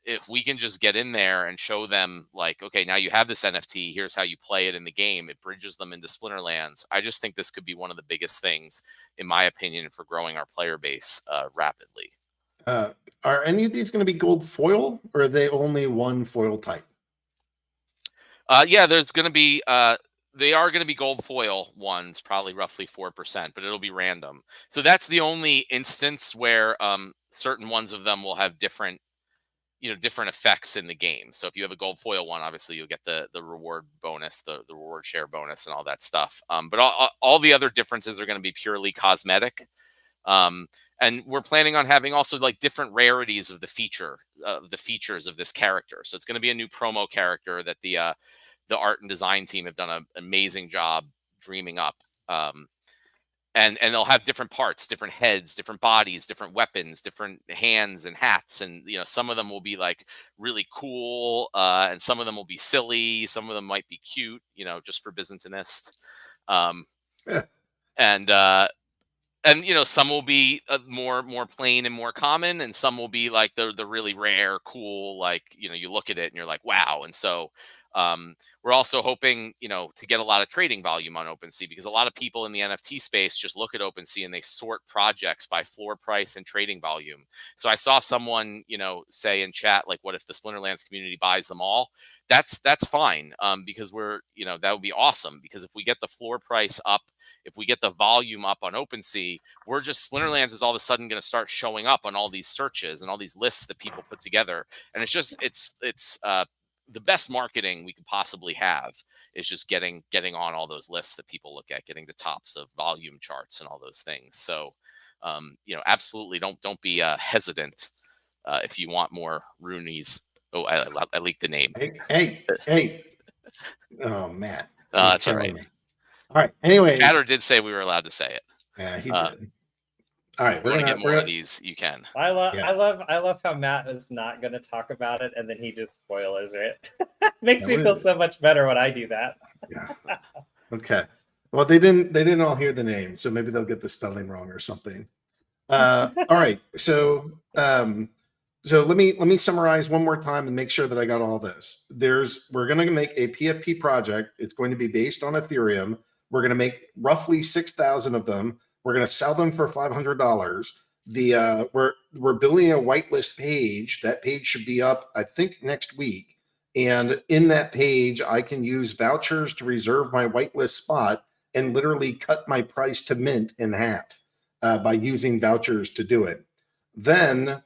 if we can just get in there and show them like, okay, now you have this NFT, here's how you play it in the game. It bridges them into Splinterlands. I just think this could be one of the biggest things, in my opinion, for growing our player base rapidly. Are any of these going to be gold foil, or are they only one foil type? Yeah, there's going to be, they are going to be gold foil ones, probably roughly 4%, but it'll be random. So that's the only instance where certain ones of them will have different effects in the game. So if you have a gold foil one, obviously you'll get the reward bonus, the reward share bonus and all that stuff. But all the other differences are going to be purely cosmetic. And we're planning on having also like different rarities of the features of this character. So it's going to be a new promo character that the art and design team have done an amazing job dreaming up. and they'll have different parts, different heads, different bodies, different weapons, different hands and hats. And, you know, some of them will be like really cool, and some of them will be silly. Some of them might be cute, you know, just for Byzantinists. Yeah. And you know, some will be more plain and more common, and some will be like the really rare, cool, like, you know, you look at it and you're like, wow. And so we're also hoping, you know, to get a lot of trading volume on OpenSea, because a lot of people in the NFT space just look at OpenSea and they sort projects by floor price and trading volume. So I saw someone, you know, say in chat, like, what if the Splinterlands community buys them all? That's fine, because we're, you know, that would be awesome, because if we get the floor price up, if we get the volume up on OpenSea, we're just, Splinterlands is all of a sudden going to start showing up on all these searches and all these lists that people put together. And it's just, it's the best marketing we could possibly have is just getting on all those lists that people look at, getting the tops of volume charts and all those things. So, you know, absolutely don't be hesitant if you want more Runi's. Oh, I leaked the name. Hey. Oh, Matt. That's all right. All right. Anyways. Chatter did say we were allowed to say it. Yeah, he did. All right. We're gonna get more of these. You can. I love how Matt is not going to talk about it, and then he just spoilers it. Makes me feel so much better when I do that. Yeah. Okay. Well, they didn't all hear the name, so maybe they'll get the spelling wrong or something. All right. So let me summarize one more time and make sure that I got all this. We're going to make a PFP project. It's going to be based on Ethereum. We're going to make roughly 6,000 of them. We're going to sell them for $500. We're building a whitelist page. That page should be up, I think, next week. And in that page, I can use vouchers to reserve my whitelist spot and literally cut my price to mint in half by using vouchers to do it. Then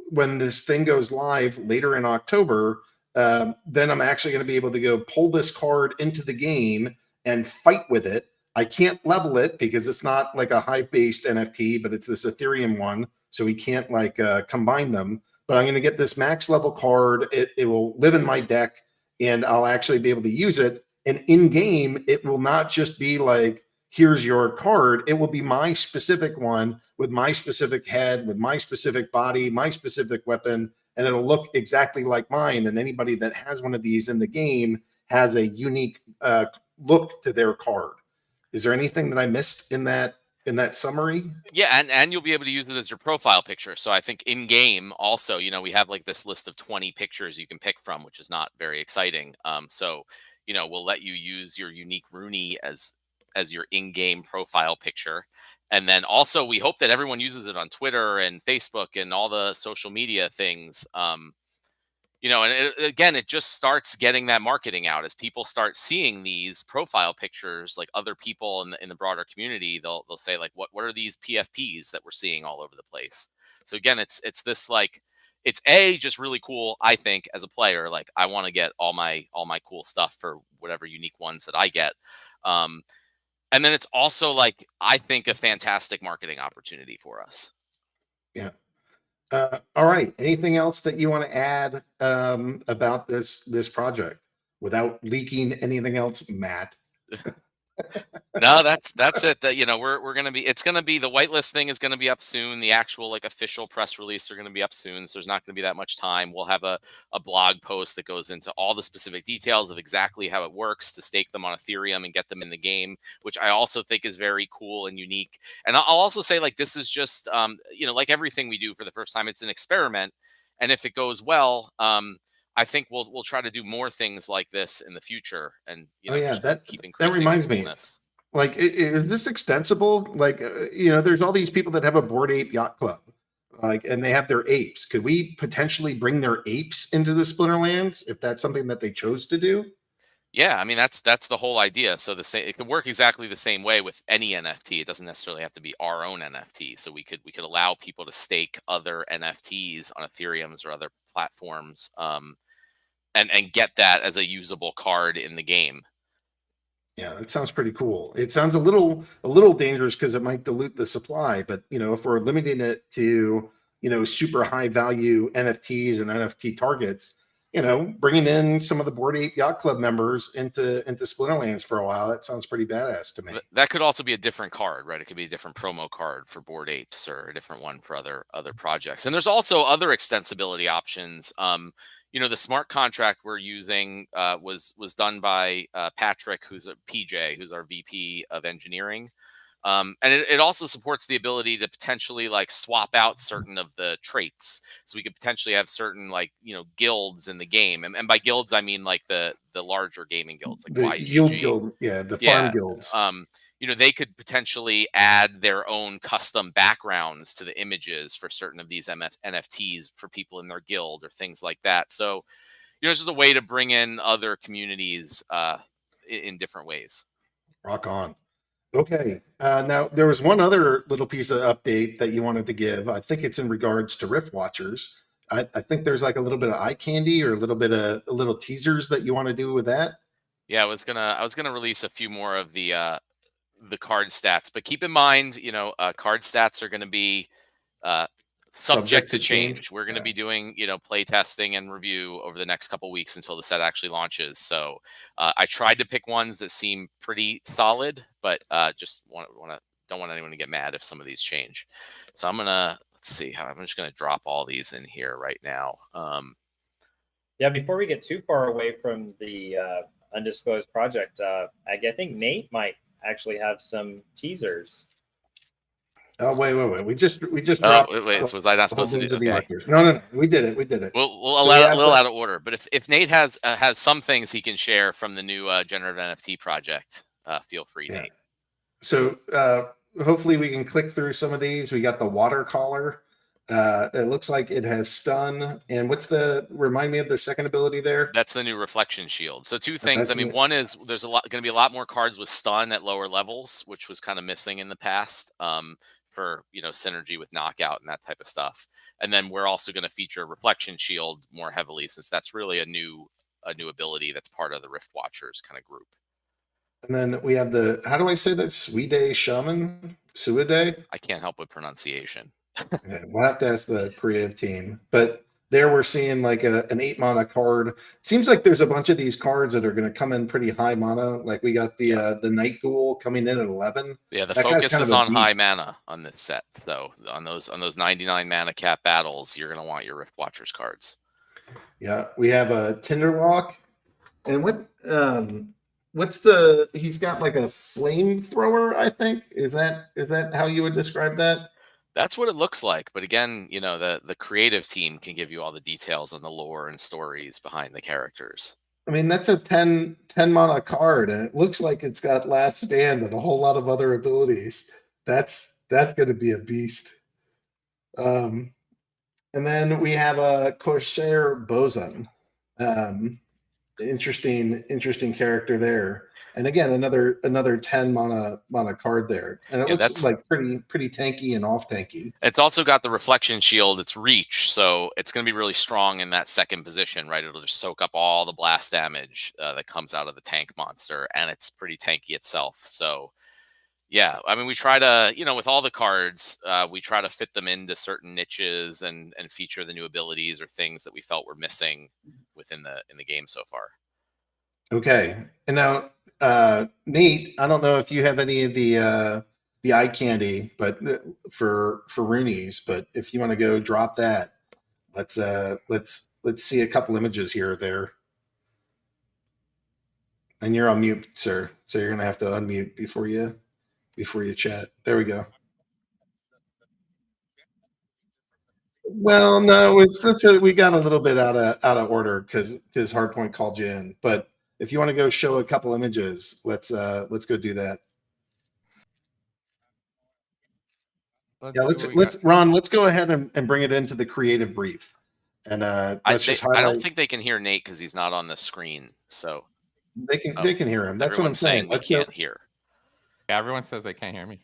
when this thing goes live later in October, then I'm actually going to be able to go pull this card into the game and fight with it. I can't level it because it's not like a Hive-based NFT, but it's this Ethereum one, so we can't like combine them. But I'm going to get this max level card. It will live in my deck, and I'll actually be able to use it. And in game, it will not just be like, here's your card. It will be my specific one with my specific head, with my specific body, my specific weapon, and it'll look exactly like mine. And anybody that has one of these in the game has a unique look to their card. Is there anything that I missed in that summary? Yeah, and you'll be able to use it as your profile picture. So I think in game also, you know, we have like this list of 20 pictures you can pick from, which is not very exciting. So, you know, we'll let you use your unique Runi as your in-game profile picture. And then also we hope that everyone uses it on Twitter and Facebook and all the social media things. You know, and it just starts getting that marketing out as people start seeing these profile pictures, like other people in the broader community, they'll say like, what are these PFPs that we're seeing all over the place? So again, it's this like, it's just really cool. I think as a player, like I want to get all my cool stuff for whatever unique ones that I get. And then it's also like, I think a fantastic marketing opportunity for us. Yeah. All right. Anything else that you want to add about this project without leaking anything else, Matt? No, that's it. That, you know, we're gonna be. It's gonna be the whitelist thing is gonna be up soon. The actual like official press release are gonna be up soon. So there's not gonna be that much time. We'll have a blog post that goes into all the specific details of exactly how it works to stake them on Ethereum and get them in the game, which I also think is very cool and unique. And I'll also say like this is just you know, like everything we do for the first time, it's an experiment, and if it goes well, I think we'll try to do more things like this in the future, and you know, that increasing reminds me. this. Like, is this extensible? Like, you know, there's all these people that have a Bored Ape Yacht Club, like, and they have their apes. Could we potentially bring their apes into the Splinterlands if that's something that they chose to do? Yeah, I mean that's the whole idea. So it could work exactly the same way with any NFT. It doesn't necessarily have to be our own NFT. So we could allow people to stake other NFTs on Ethereum's or other platforms. And get that as a usable card in the game. Yeah, that sounds pretty cool. It sounds a little dangerous because it might dilute the supply, but you know, if we're limiting it to, you know, super high value NFTs and NFT targets, bringing in some of the Bored Ape Yacht Club members into Splinterlands for a while. That sounds pretty badass to me. That could also be a different card, right? It could be a different promo card for Bored Apes or a different one for other projects. And there's also other extensibility options. The smart contract we're using was done by Patrick, who's a PJ, who's our VP of engineering. And it also supports the ability to potentially like swap out certain of the traits. So we could potentially have certain guilds in the game. And by guilds, I mean like the larger gaming guilds, like the YGG. yield guild, the farm guilds. They could potentially add their own custom backgrounds to the images for certain of these NFTs for people in their guild or things like that. So, it's just a way to bring in other communities in different ways. Rock on. Okay. Now, there was one other little piece of update that you wanted to give. I think it's in regards to Rift Watchers. I think there's like a little bit of eye candy or a little teasers that you want to do with that. Yeah, I was gonna release a few more of the card stats, but keep in mind, card stats are going to be subject to change. We're going to be doing, play testing and review over the next couple weeks until the set actually launches. So I tried to pick ones that seem pretty solid, but just don't want anyone to get mad if some of these change. So let's see how I'm just going to drop all these in here right now. Yeah, before we get too far away from the undisclosed project, I think Nate might actually have some teasers. Oh, wait. We just dropped. Wait, was I not supposed to do? Okay. No, we did it. We'll allow a little out of order, but if Nate has some things he can share from the new generative NFT project, feel free, Nate. So hopefully we can click through some of these. We got the water collar. It looks like it has stun. And remind me of the second ability there? That's the new reflection shield. So two things. One is there's going to be a lot more cards with stun at lower levels, which was kind of missing in the past. For synergy with knockout and that type of stuff. And then we're also going to feature reflection shield more heavily, since that's really a new ability that's part of the Rift Watchers kind of group. And then we have how do I say that? Suide Shaman? Suide? I can't help with pronunciation. Yeah, we'll have to ask the creative team. But there we're seeing like an 8 mana card. Seems like there's a bunch of these cards that are going to come in pretty high mana. Like we got the Night Ghoul coming in at 11. Yeah, the focus is on high mana on this set. So on those 99 mana cap battles, you're going to want your Rift Watchers cards. Yeah, we have a Tinderlock. And he's got like a flamethrower, I think. Is that how you would describe that? That's what it looks like. But again, the creative team can give you all the details on the lore and stories behind the characters. I mean, that's a 10 mana card, and it looks like it's got Last Stand and a whole lot of other abilities. That's going to be a beast. And then we have a Corsair Bosun. Interesting character there. And again, another 10 mana card there. And it looks like pretty tanky and off tanky. It's also got the reflection shield, it's reach, so it's going to be really strong in that second position, right? It'll just soak up all the blast damage that comes out of the tank monster, and it's pretty tanky itself. So yeah, I mean, we try to, with all the cards, we try to fit them into certain niches and feature the new abilities or things that we felt were missing within the game so far. Okay. And now, Nate, I don't know if you have any of the eye candy, but for Runi's, but if you want to go drop that, let's see a couple images here or there. And you're on mute, sir. So you're going to have to unmute before you chat. There we go. Well, no, we got a little bit out of order because Hardpoint called you in. But if you want to go show a couple images, let's go do that. Ron, let's go ahead and bring it into the creative brief. And I don't think they can hear Nate because he's not on the screen. So they can hear him. That's what I'm saying. They can't hear. Yeah, everyone says they can't hear me.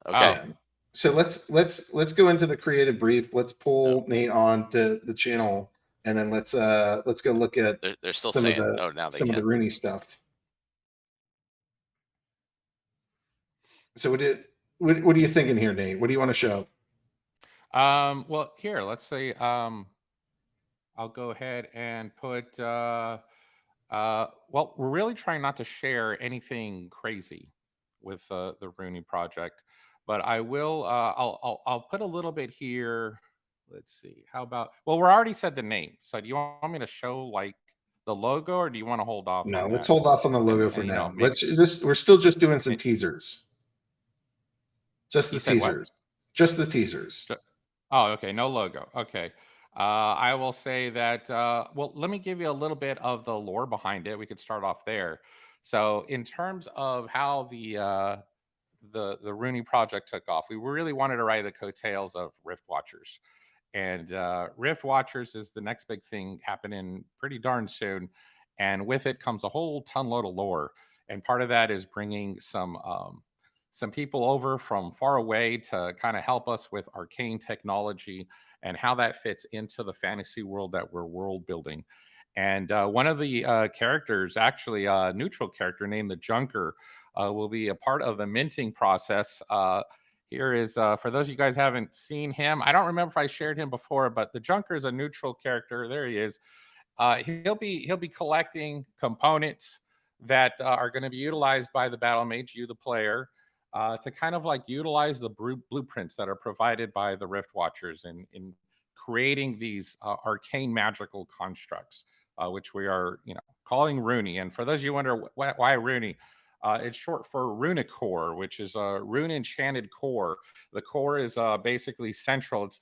Okay. So let's go into the creative brief. Let's pull Nate on to the channel, and then let's go look at they're still some saying of the Runi stuff. So what are you thinking here, Nate? What do you want to show? Well, here, let's see. I'll go ahead and put. Well, we're really trying not to share anything crazy with the Runi project, but I will. I'll put a little bit here. Let's see. How about? Well, we're already said the name. So do you want me to show like the logo, or do you want to hold off No, on let's that? hold off on the logo And, for you know, now. maybe, Let's just, we're still just doing some and teasers. Just the you said what? teasers. Just the teasers. Oh, okay. No logo. Okay. I will say that, well, let me give you a little bit of the lore behind it. We could start off there. So, in terms of how the Runi project took off, we really wanted to ride the coattails of Rift Watchers. And Rift Watchers is the next big thing happening pretty darn soon. And with it comes a whole ton load of lore. And part of that is bringing some people over from far away to kind of help us with arcane technology and how that fits into the fantasy world that we're world building. And one of the characters, actually a neutral character named the Junker, will be a part of the minting process. Here is for those of you guys haven't seen him. I don't remember if I shared him before, but the Junker is a neutral character. There he is. He'll be collecting components that are going to be utilized by the battle mage, you the player, to kind of like utilize the blueprints that are provided by the Rift Watchers in creating these arcane magical constructs, which we are, calling Runi. And for those of you who wonder why Runi, it's short for Runicore, which is a rune enchanted core. The core is basically central. It's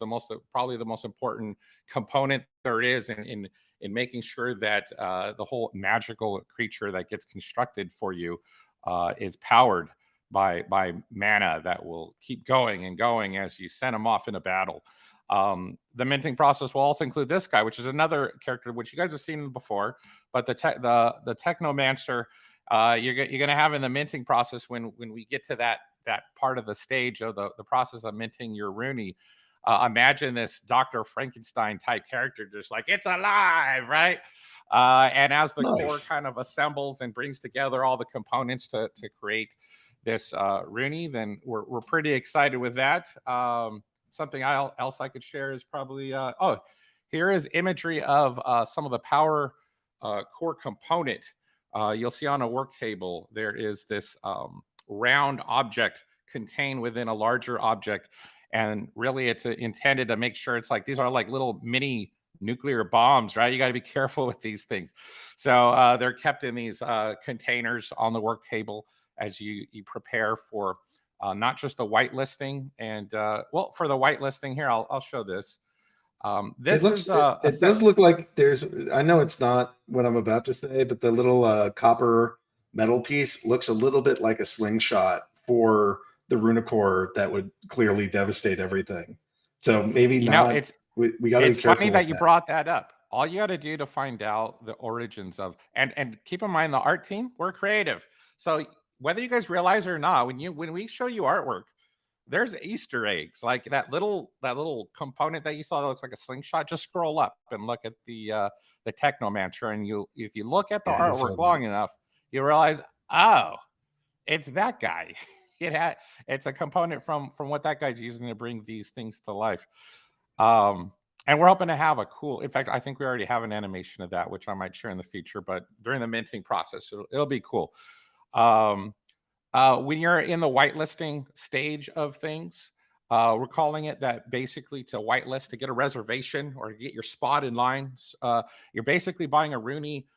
probably the most important component there is in making sure that the whole magical creature that gets constructed for you is powered by mana that will keep going and going as you send them off in a battle. The minting process will also include this guy, which is another character which you guys have seen before, but the Technomancer you're going to have in the minting process when we get to that part of the stage of the process of minting your Runi. Imagine this Dr. Frankenstein type character, just like it's alive, right? And as the core kind of assembles and brings together all the components to create this Runi, then we're pretty excited with that. Something else I could share is probably here is imagery of some of the power core component. You'll see on a work table there is this round object contained within a larger object, and really it's intended to make sure it's like these are like little mini nuclear bombs, right? You got to be careful with these things. So they're kept in these containers on the work table as you prepare for not just the whitelisting. And well, for the whitelisting here, I'll show this. This it does look like there's, I know it's not what I'm about to say, but the little copper metal piece looks a little bit like a slingshot for the Runicore that would clearly devastate everything. So maybe not. We got to be careful. It's funny that you brought that up. All you got to do to find out the origins of, and keep in mind the art team, we're creative. So whether you guys realize it or not, when we show you artwork, there's Easter eggs, like that little component that you saw that looks like a slingshot. Just scroll up and look at the Technomancer, and if you look at the artwork long enough, you realize, oh, it's that guy. It's a component from what that guy's using to bring these things to life. And we're hoping to have a cool. In fact, I think we already have an animation of that, which I might share in the future. But during the minting process, it'll be cool. When you're in the whitelisting stage of things, we're calling it that basically to whitelist, to get a reservation or get your spot in lines. You're basically buying a Runi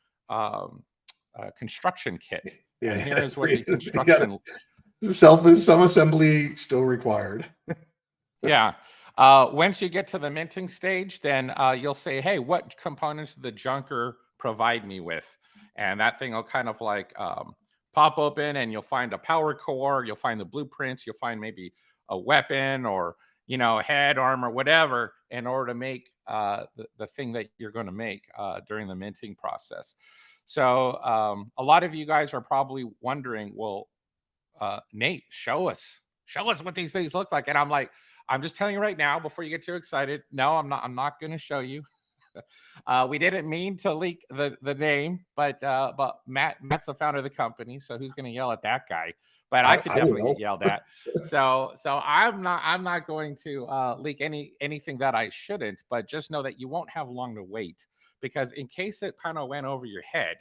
construction kit. Yeah. And here is what the construction. Some assembly still required. Yeah. Once you get to the minting stage, then you'll say, hey, what components does the Junker provide me with? And that thing will kind of like pop open, and you'll find a power core, you'll find the blueprints, you'll find maybe a weapon or, head, armor, whatever, in order to make the thing that you're going to make during the minting process. So a lot of you guys are probably wondering, well, Nate, show us what these things look like. And I'm like, I'm just telling you right now, before you get too excited, no, I'm not going to show you. We didn't mean to leak the name, but Matt's the founder of the company, so who's going to yell at that guy? But I could definitely get yelled at. So I'm not going to leak anything that I shouldn't, but just know that you won't have long to wait, because in case it kind of went over your head,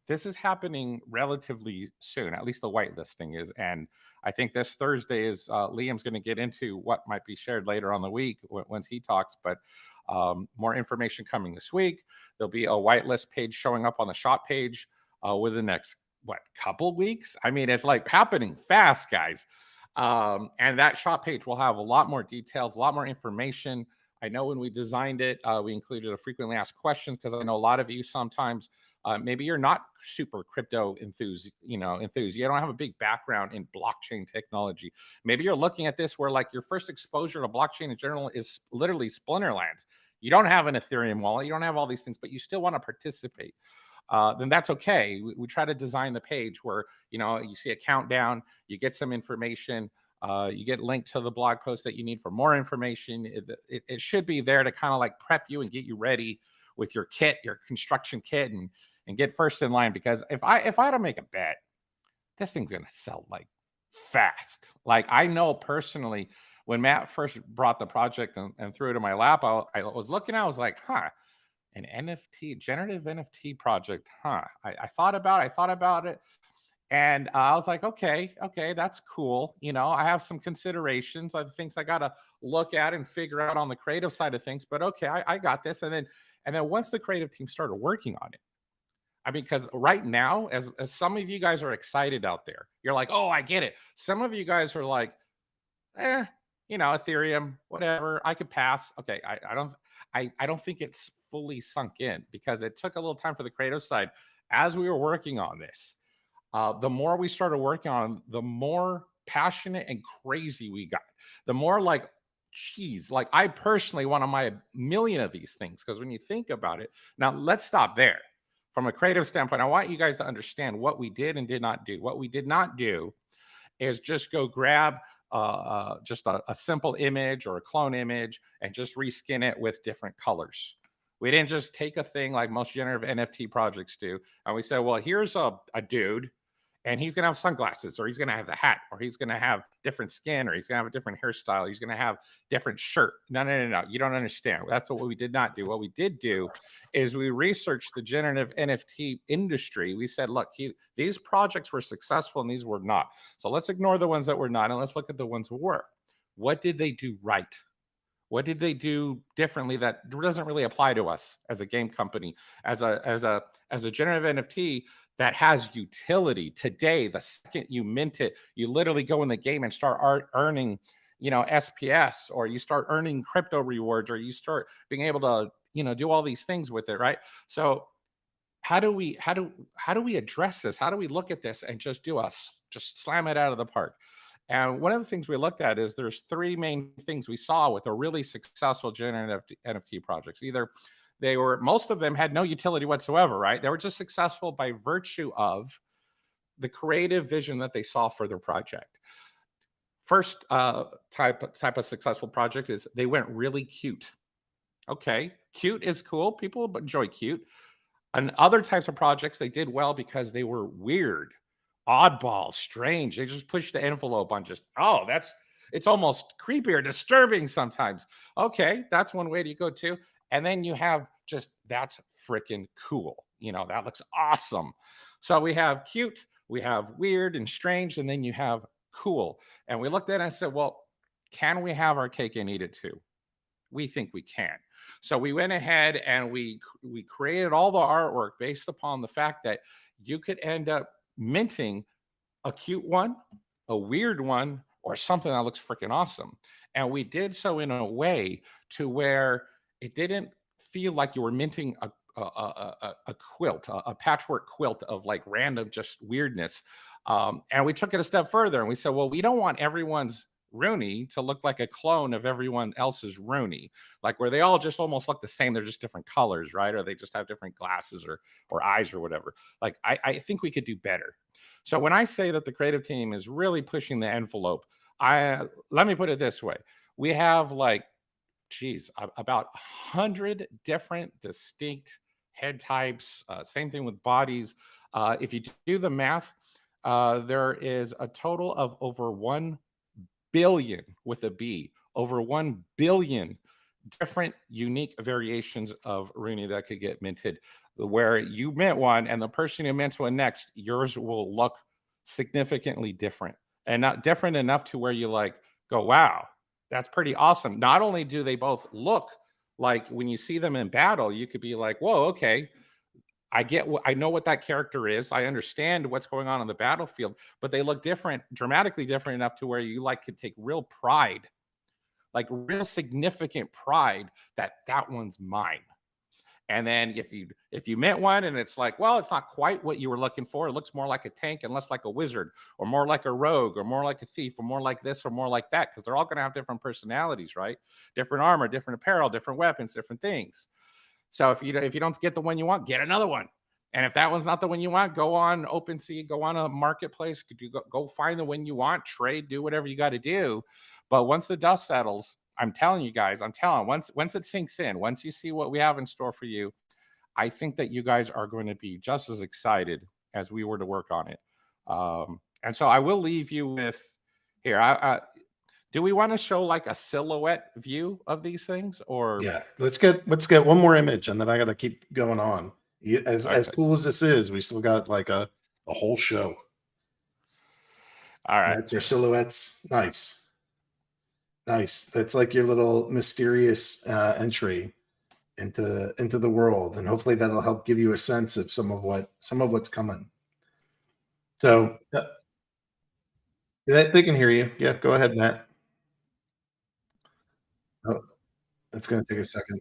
this is happening relatively soon. At least the whitelisting is, and I think this Thursday is Liam's going to get into what might be shared later on the week once he talks, but more information coming this week. There'll be a whitelist page showing up on the shop page within the next couple weeks. I mean, it's like happening fast, guys. And that shop page will have a lot more details, a lot more information. I know when we designed it, we included a frequently asked questions, because I know a lot of you sometimes maybe you're not super crypto enthused. You don't have a big background in blockchain technology. Maybe you're looking at this where like your first exposure to blockchain in general is literally Splinterlands. You don't have an Ethereum wallet, you don't have all these things, but you still want to participate. Then that's okay. We try to design the page where you see a countdown, you get some information, you get linked to the blog post that you need for more information. It should be there to kind of like prep you and get you ready with your kit, your construction kit, and get first in line. Because if I had to make a bet, this thing's gonna sell like fast. Like I know personally, when Matt first brought the project and threw it in my lap, I was looking, I was like, an NFT, generative NFT project, I thought about it. And I was like, okay, that's cool. I have some considerations, things I got to look at and figure out on the creative side of things. But okay, I got this. And then once the creative team started working on it, I mean, because right now, as some of you guys are excited out there, you're like, oh, I get it. Some of you guys are like, Ethereum, whatever, I could pass. Okay, I don't think it's fully sunk in, because it took a little time for the creative side. As we were working on this, the more we started working on, the more passionate and crazy we got. The more like, geez, like I personally want to buy a million of these things, because when you think about it, now let's stop there. From a creative standpoint, I want you guys to understand what we did and did not do. What we did not do is just go grab just a simple image or a clone image and just reskin it with different colors. We didn't just take a thing like most generative NFT projects do, and we said, well, here's a dude, and he's going to have sunglasses, or he's going to have the hat, or he's going to have different skin, or he's going to have a different hairstyle, he's going to have different shirt. No. You don't understand. That's what we did not do. What we did do is we researched the generative NFT industry. We said, look, these projects were successful and these were not. So let's ignore the ones that were not, and let's look at the ones who were. What did they do right? What did they do differently that doesn't really apply to us as a game company, as a generative NFT that has utility today? The second you mint it, you literally go in the game and start earning, SPS, or you start earning crypto rewards, or you start being able to, do all these things with it, right? So how do we address this? How do we look at this and just slam it out of the park? And one of the things we looked at is there's three main things we saw with a really successful generative NFT projects. Either most of them had no utility whatsoever, right? They were just successful by virtue of the creative vision that they saw for their project. First type of successful project is they went really cute. Okay, cute is cool. People enjoy cute. And other types of projects, they did well because they were weird, oddball, strange. They just pushed the envelope on it's almost creepy or disturbing sometimes. Okay, that's one way to go too. And then you have that's freaking cool. That looks awesome. So we have cute, we have weird and strange, and then you have cool. And we looked at it and said, well, can we have our cake and eat it too? We think we can. So we went ahead and we created all the artwork based upon the fact that you could end up minting a cute one, a weird one, or something that looks freaking awesome. And we did so in a way to where it didn't feel like you were minting a quilt, a patchwork quilt of like random just weirdness. And we took it a step further and we said, well, we don't want everyone's Runi to look like a clone of everyone else's Runi, like where they all just almost look the same. They're just different colors, right? Or they just have different glasses or eyes or whatever. Like I think we could do better. So when I say that the creative team is really pushing the envelope, let me put it this way. We have like about 100 different distinct head types. Same thing with bodies. If you do the math, there is a total of over 1 billion with a B, over 1 billion different unique variations of Runi that could get minted. Where you mint one and the person who mints one next, yours will look significantly different, and not different enough to where you like go, wow, that's pretty awesome. Not only do they both look like when you see them in battle, you could be like, whoa, okay, I know what that character is. I understand what's going on the battlefield, but they look different, dramatically different enough to where you like could take real pride, like real significant pride that one's mine. And then if you mint one and it's like, well, it's not quite what you were looking for. It looks more like a tank and less like a wizard, or more like a rogue, or more like a thief, or more like this, or more like that, because they're all going to have different personalities, right? Different armor, different apparel, different weapons, different things. So if you don't get the one you want, get another one. And if that one's not the one you want, go on OpenSea, go on a marketplace, go find the one you want, trade, do whatever you got to do. But once the dust settles, I'm telling you guys, once it sinks in, once you see what we have in store for you, I think that you guys are going to be just as excited as we were to work on it. And so I will leave you with here. Do we want to show like a silhouette view of these things, or? Yeah, let's get one more image, and then I got to keep going on. As cool as this is, we still got like a whole show. All right, that's your silhouettes. Nice. That's like your little mysterious entry into the world, and hopefully that'll help give you a sense of some of what's coming. So they can hear you. Yeah, go ahead, Matt. Oh, that's going to take a second.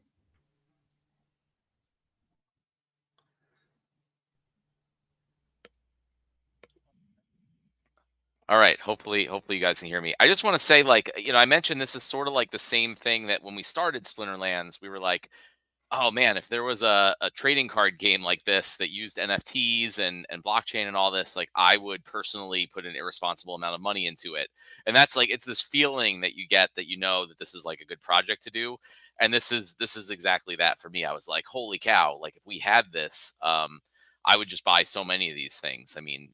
All right. Hopefully you guys can hear me. I just want to say, like, I mentioned this is sort of like the same thing that when we started Splinterlands, we were like, oh man, if there was a trading card game like this that used NFTs and blockchain and all this, like I would personally put an irresponsible amount of money into it. And that's like, it's this feeling that you get that that this is like a good project to do. And this is exactly that for me. I was like, holy cow, like if we had this, I would just buy so many of these things. I mean,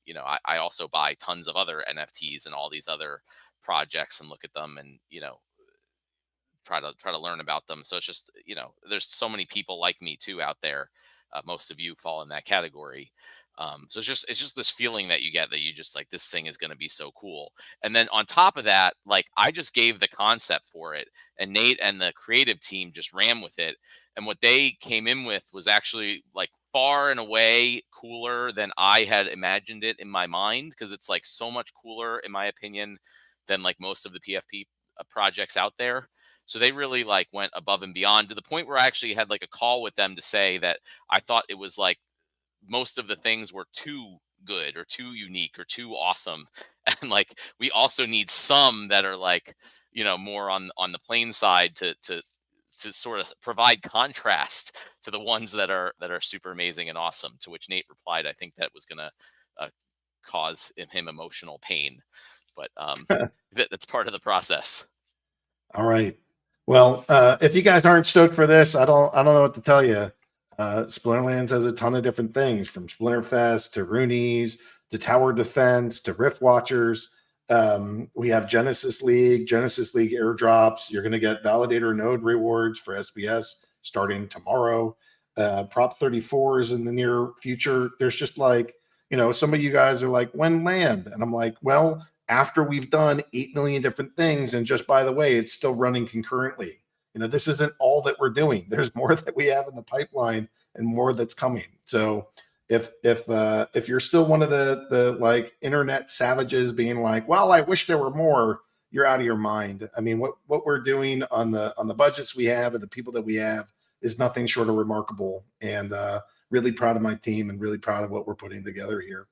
I also buy tons of other NFTs and all these other projects and look at them and, try to learn about them. So it's just, there's so many people like me too out there. Most of you fall in that category. So it's just this feeling that you get that you just like, this thing is going to be so cool. And then on top of that, like I just gave the concept for it, and Nate and the creative team just ran with it. And what they came in with was actually like far and away cooler than I had imagined it in my mind, because it's like so much cooler in my opinion than like most of the PFP projects out there. So they really like went above and beyond, to the point where I actually had like a call with them to say that I thought it was like most of the things were too good or too unique or too awesome. And like, we also need some that are like, more on the plain side to sort of provide contrast to the ones that are super amazing and awesome. To which Nate replied, I think that was going to cause him emotional pain, but that's part of the process. All right. Well, if you guys aren't stoked for this, I don't know what to tell you. Splinterlands has a ton of different things, from Splinterfest to Runi's to Tower Defense to Rift Watchers. We have Genesis League airdrops. You're going to get validator node rewards for SBS starting tomorrow. Prop 34 is in the near future. There's just like, some of you guys are like, when land? And I'm like, well, after we've done 8 million different things. And just by the way, it's still running concurrently. This isn't all that we're doing. There's more that we have in the pipeline and more that's coming. So if you're still one of the like internet savages being like, well, I wish there were more, you're out of your mind. I mean, what we're doing on the budgets we have and the people that we have is nothing short of remarkable, and really proud of my team and really proud of what we're putting together here.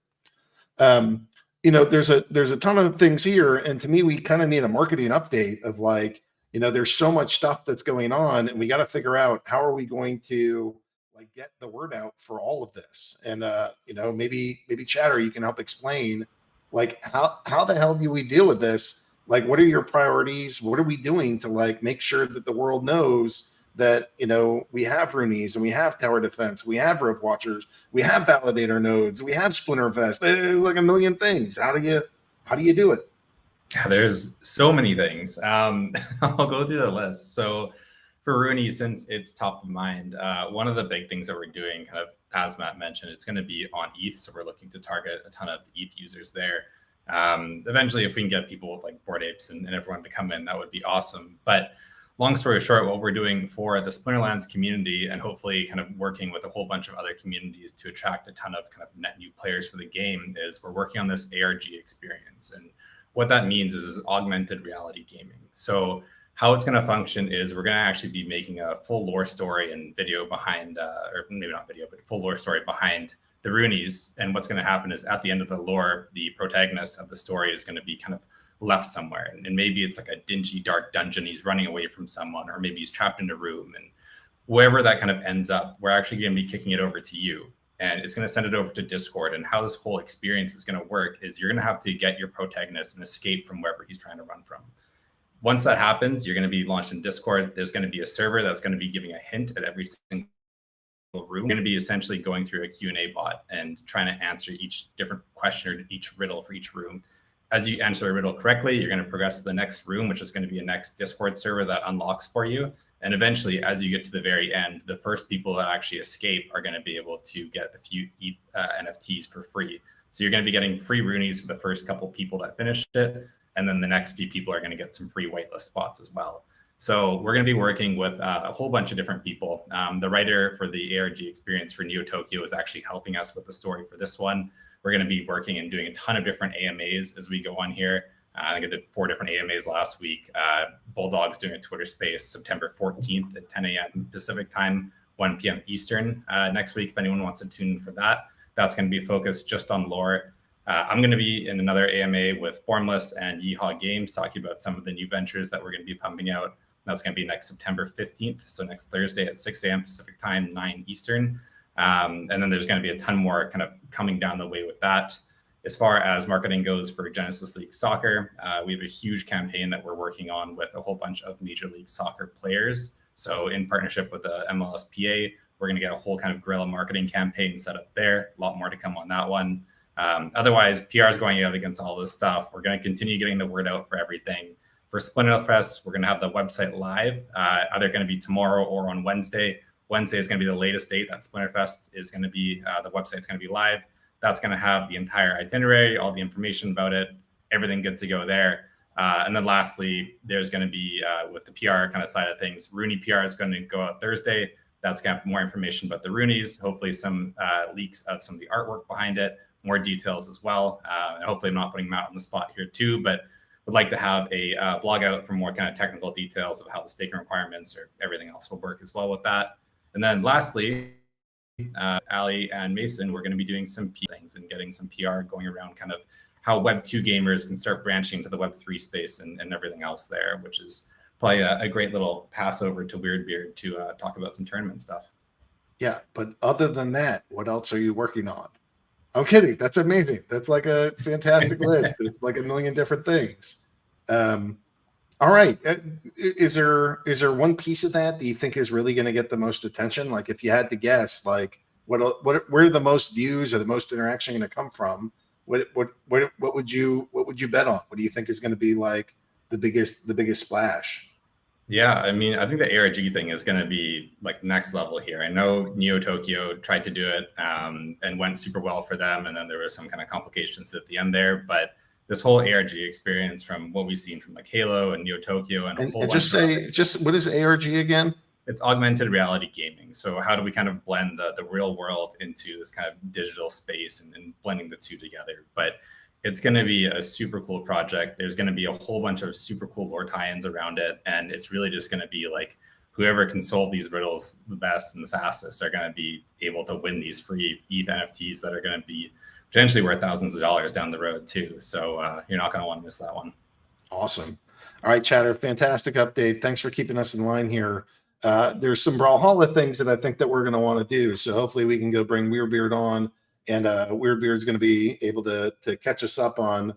There's a ton of things here, and to me, we kind of need a marketing update of like, there's so much stuff that's going on, and we got to figure out how are we going to like get the word out for all of this. And maybe Chatter, you can help explain like how the hell do we deal with this Like, what are your priorities? What are we doing to like make sure that the world knows that, you know, we have Runis and we have tower defense, we have rope watchers, we have validator nodes, we have Splinterfest. There's like a million things. How do you do it? There's so many things. I'll go through the list. So for Runi, since it's top of mind, one of the big things that we're doing, kind of as Matt mentioned, it's going to be on ETH. So we're looking to target a ton of ETH users there. Eventually, if we can get people with like Bored Apes and everyone to come in, that would be awesome. But long story short, what we're doing for the Splinterlands community and hopefully kind of working with a whole bunch of other communities to attract a ton of kind of net new players for the game is we're working on this ARG experience. And what that means is augmented reality gaming. So how it's going to function is we're going to actually be making a full lore story and video behind, or maybe not video, but full lore story behind the Runis. And what's going to happen is at the end of the lore, the protagonist of the story is going to be kind of left somewhere. And maybe it's like a dingy, dark dungeon. He's running away from someone, or maybe he's trapped in a room. And wherever that kind of ends up, we're actually going to be kicking it over to you. And it's going to send it over to Discord. And how this whole experience is going to work is you're going to have to get your protagonist and escape from wherever he's trying to run from. Once that happens, you're going to be launched in Discord. There's going to be a server that's going to be giving a hint at every single room. We're going to be essentially going through a Q&A bot and trying to answer each different question or each riddle for each room. As you answer the riddle correctly, you're going to progress to the next room, which is going to be a next Discord server that unlocks for you. And eventually, as you get to the very end, the first people that actually escape are going to be able to get a few NFTs for free. So you're going to be getting free Runis for the first couple people that finish it. And then the next few people are going to get some free whitelist spots as well. So we're going to be working with a whole bunch of different people. The writer for the ARG experience for Neo Tokyo is actually helping us with the story for this one. We're going to be working and doing a ton of different AMAs as we go on here. I think I did 4 different AMAs last week. Bulldog's doing a Twitter space September 14th at 10 a.m. Pacific time, 1 p.m. Eastern next week. If anyone wants to tune in for that, that's going to be focused just on lore. I'm going to be in another AMA with Formless and Yeehaw Games talking about some of the new ventures that we're going to be pumping out. That's going to be next September 15th. So next Thursday at 6 a.m. Pacific time, 9 Eastern. And then there's going to be a ton more kind of coming down the way with that. As far as marketing goes for Genesis League Soccer, we have a huge campaign that we're working on with a whole bunch of Major League Soccer players. So in partnership with the MLSPA, we're going to get a whole kind of guerrilla marketing campaign set up there. A lot more to come on that one. Otherwise, PR is going out against all this stuff. We're going to continue getting the word out for everything. For Splinterfest, we're going to have the website live, either going to be tomorrow or on Wednesday. Wednesday is going to be the latest date that Splinterfest is going to be, the website's going to be live. That's going to have the entire itinerary, all the information about it, everything good to go there. And then lastly, there's going to be, with the PR kind of side of things, Runi PR is going to go out Thursday. That's going to have more information about the Runis, hopefully some leaks of some of the artwork behind it, more details as well. And hopefully I'm not putting Matt on the spot here too, but would like to have a blog out for more kind of technical details of how the staking requirements or everything else will work as well with that. And then lastly, Allie and Mason, we're going to be doing some things and getting some PR going around kind of how Web2 gamers can start branching to the Web3 space and everything else there, which is probably a great little pass over to WeirdBeard to talk about some tournament stuff. Yeah, but other than that, what else are you working on? I'm kidding. That's amazing. That's like a fantastic list. It's like a million different things. All right. Is there one piece of that you think is really going to get the most attention? Like if you had to guess, like where are the most views or the most interaction going to come from? What would you bet on? What do you think is going to be like the biggest splash? Yeah, I mean, I think the ARG thing is going to be like next level here. I know Neo Tokyo tried to do it and went super well for them. And then there were some kind of complications at the end there. But this whole ARG experience from what we've seen from like Halo and Neo Tokyo and a whole bunch just what is ARG again? It's augmented reality gaming. So how do we kind of blend the real world into this kind of digital space and blending the two together? But it's going to be a super cool project. There's going to be a whole bunch of super cool lore tie-ins around it. And it's really just going to be like whoever can solve these riddles the best and the fastest are going to be able to win these free ETH NFTs that are going to be potentially worth thousands of dollars down the road too. So you're not going to want to miss that one. Awesome. All right, Chatter, fantastic update. Thanks for keeping us in line here. There's some Brawlhalla things that I think that we're going to want to do. So hopefully we can go bring WeirdBeard on, and WeirdBeard's going to be able to catch us up on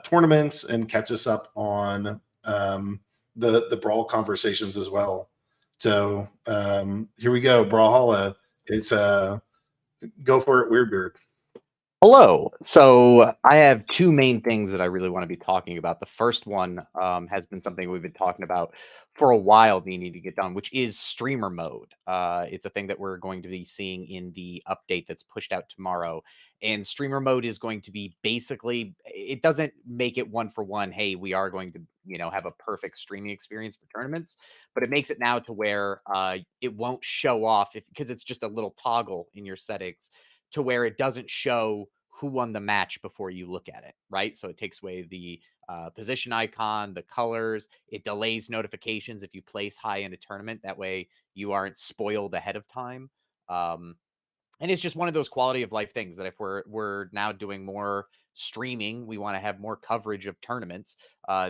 tournaments and catch us up on the Brawl conversations as well. So here we go, Brawlhalla. It's go for it, WeirdBeard. Hello. So I have two main things that I really want to be talking about. The first one has been something we've been talking about for a while, needing to get done, which is streamer mode. It's a thing that we're going to be seeing in the update that's pushed out tomorrow. And streamer mode is going to be basically, it doesn't make it one for one. Hey, we are going to, have a perfect streaming experience for tournaments, but it makes it now to where it won't show off because it's just a little toggle in your settings to where it doesn't show who won the match before you look at it, right? So it takes away the position icon, the colors. It delays notifications if you place high in a tournament. That way you aren't spoiled ahead of time. And it's just one of those quality of life things that if we're now doing more streaming, we want to have more coverage of tournaments.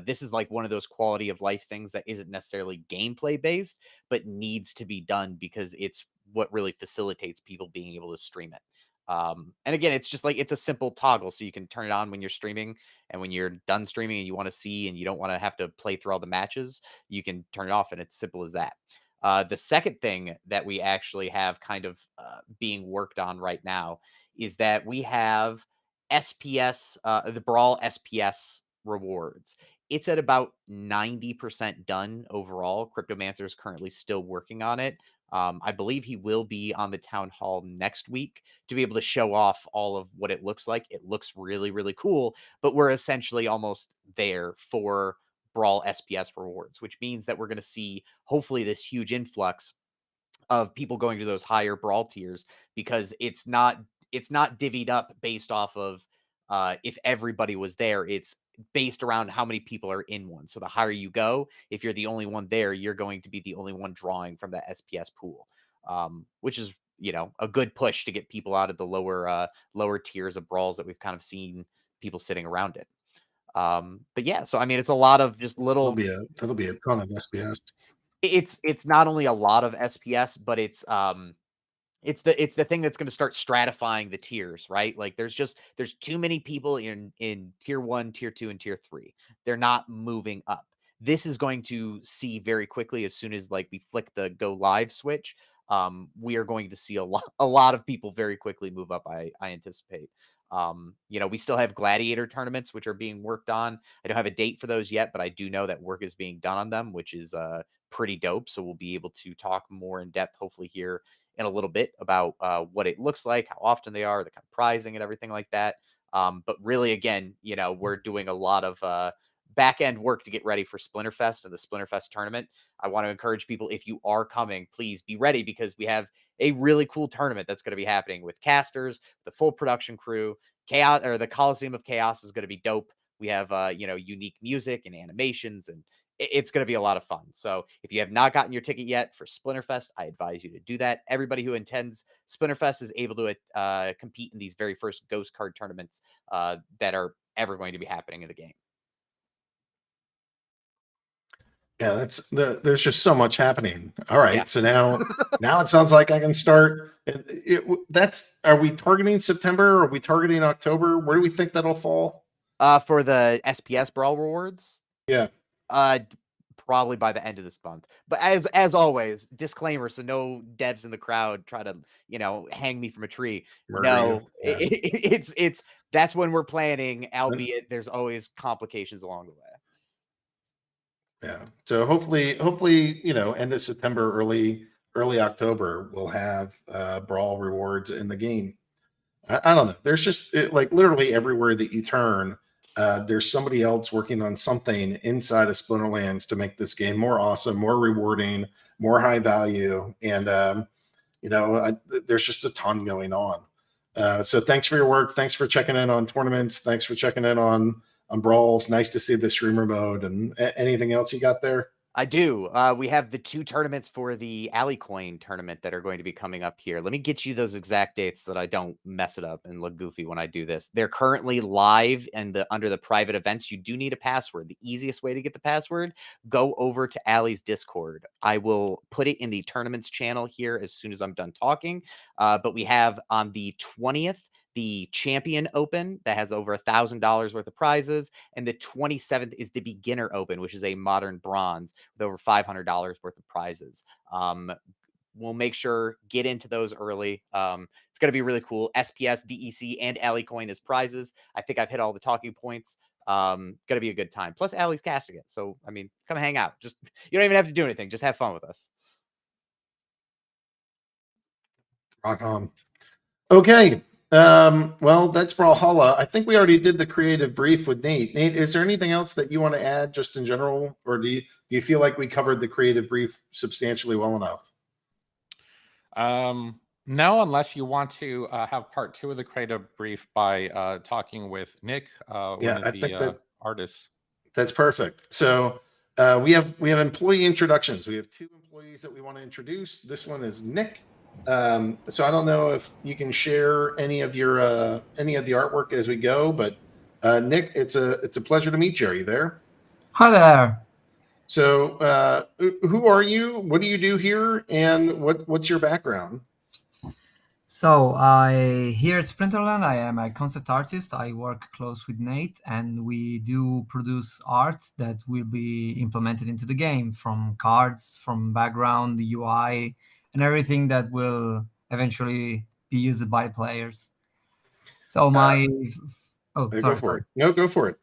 This is like one of those quality of life things that isn't necessarily gameplay based, but needs to be done because it's what really facilitates people being able to stream it. And again, it's just like, it's a simple toggle. So you can turn it on when you're streaming, and when you're done streaming and you want to see, and you don't want to have to play through all the matches, you can turn it off, and it's simple as that. The second thing that we actually have kind of being worked on right now is that we have SPS, the Brawl SPS rewards. It's at about 90% done overall. Cryptomancer is currently still working on it. I believe he will be on the town hall next week to be able to show off all of what it looks like. It looks really, really cool, but we're essentially almost there for Brawl SPS rewards, which means that we're going to see hopefully this huge influx of people going to those higher Brawl tiers, because it's not divvied up based off of if everybody was there. It's based around how many people are in one. So the higher you go, if you're the only one there, you're going to be the only one drawing from that SPS pool, which is a good push to get people out of the lower tiers of Brawls that we've kind of seen people sitting around it. But yeah, so I mean, it's a lot of just little. That'll be a ton of SPS. It's not only a lot of SPS, but it's the thing that's going to start stratifying the tiers, right? Like there's too many people in tier 1, tier 2, and tier 3. They're not moving up. This is going to see very quickly as soon as like we flick the go live switch. We are going to see a lot of people very quickly move up. I anticipate. We still have gladiator tournaments, which are being worked on. I don't have a date for those yet, but I do know that work is being done on them, which is pretty dope. So we'll be able to talk more in depth, hopefully here in a little bit, about what it looks like, how often they are, the kind of prizing and everything like that. But really, again, we're doing a lot of back end work to get ready for Splinterfest and the Splinterfest tournament. I want to encourage people, if you are coming, please be ready, because we have a really cool tournament that's going to be happening with casters, the full production crew. Chaos, or the Coliseum of Chaos, is going to be dope. We have unique music and animations, and it's going to be a lot of fun. So if you have not gotten your ticket yet for Splinterfest, I advise you to do that. Everybody who attends Splinterfest is able to compete in these very first ghost card tournaments that are ever going to be happening in the game. Yeah, there's just so much happening. All right, Yeah. so now it sounds like I can start. Are we targeting September? Or are we targeting October? Where do we think that'll fall? For the SPS Brawl rewards? Yeah. Probably by the end of this month. But as always, disclaimer, so no devs in the crowd try to hang me from a tree. Murder you. Yeah. It's that's when we're planning, albeit there's always complications along the way. Yeah. So hopefully, end of September, early October, we'll have Brawl rewards in the game. I don't know. There's just like literally everywhere that you turn, there's somebody else working on something inside of Splinterlands to make this game more awesome, more rewarding, more high value, and there's just a ton going on. So thanks for your work. Thanks for checking in on tournaments. Thanks for checking in on Brawls. Nice to see the streamer mode. And anything else you got there? I do. We have the 2 tournaments for the Alliecoin tournament that are going to be coming up here. Let me get you those exact dates so that I don't mess it up and look goofy when I do this. They're currently live and under the private events. You do need a password. The easiest way to get the password, go over to Allie's Discord. I will put it in the tournaments channel here as soon as I'm done talking. But we have on the 20th, the Champion Open that has over $1,000 worth of prizes, and the 27th is the Beginner Open, which is a modern bronze with over $500 worth of prizes. We'll make sure get into those early. It's going to be really cool. SPS, DEC, and Alliecoin as prizes. I think I've hit all the talking points. Going to be a good time. Plus, Allie's casting it. So, I mean, come hang out. Just you don't even have to do anything. Just have fun with us. Rock on. Okay. Well, that's Brawlhalla. I think we already did the creative brief with Nate. Nate, is there anything else that you want to add just in general? Or do you feel like we covered the creative brief substantially well enough? No, unless you want to have part 2 of the creative brief by talking with Nick, one of the artists. That's perfect. So we have employee introductions. We have 2 employees that we want to introduce. This one is Nick. So I don't know if you can share any of your any of the artwork as we go, but Nick, it's a pleasure to meet you. Are you there? Hi there. So who are you? What do you do here? And what's your background? So here at Splinterland, I am a concept artist. I work close with Nate, and we do produce art that will be implemented into the game, from cards, from background, the UI, and everything that will eventually be used by players. So my go for it. No, go for it.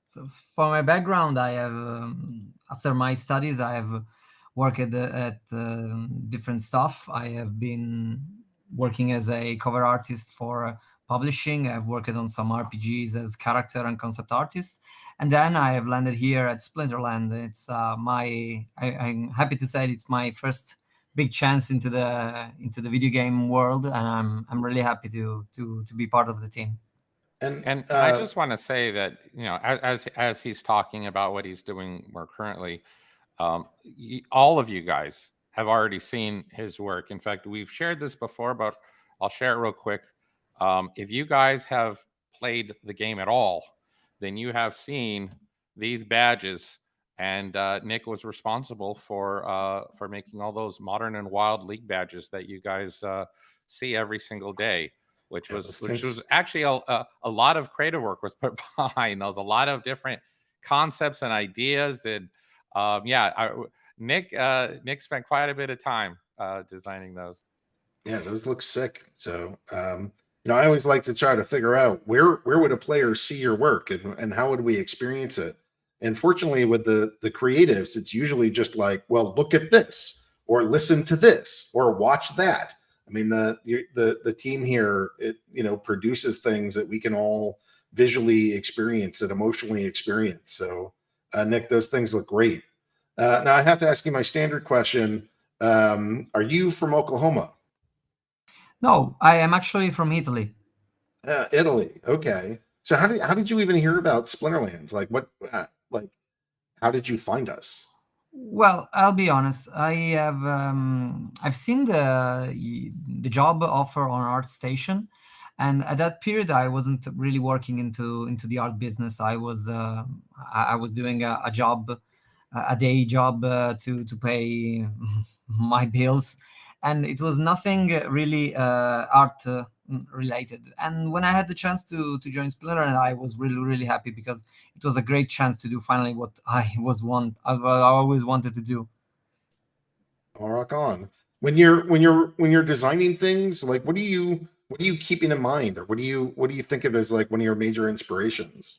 So for my background, I have after my studies, I have worked at different stuff. I have been working as a cover artist for publishing. I've worked on some RPGs as character and concept artist, and then I have landed here at Splinterland. It's I'm happy to say it's my first big chance into the video game world, and I'm really happy to be part of the team. And I just want to say that, you know, as he's talking about what he's doing more currently, all of you guys have already seen his work. In fact, we've shared this before, but I'll share it real quick. If you guys have played the game at all, then you have seen these badges, and Nick was responsible for making all those Modern and Wild League badges that you guys see every single day, which was actually a lot of creative work was put behind those, a lot of different concepts and ideas, and Nick spent quite a bit of time designing those. Yeah, those look sick. So, you know, I always like to try to figure out where would a player see your work, and how would we experience it? And fortunately, with the creatives, it's usually just like, well, look at this, or listen to this, or watch that. I mean, the team here, produces things that we can all visually experience and emotionally experience. So, Nick, those things look great. Now I have to ask you my standard question. Are you from Oklahoma? No, I am actually from Italy. Italy. Okay. So how did you even hear about Splinterlands? Like how did you find us? Well, I'll be honest. I've seen the job offer on ArtStation, and at that period, I wasn't really working into the art business. I was doing a job, a day job to pay my bills, and it was nothing really art related. And when I had the chance to join Splinterland, I was really happy, because it was a great chance to do finally what I always wanted to do. I'll rock on. When you're designing things, like what are you keeping in mind, or what do you think of as like one of your major inspirations?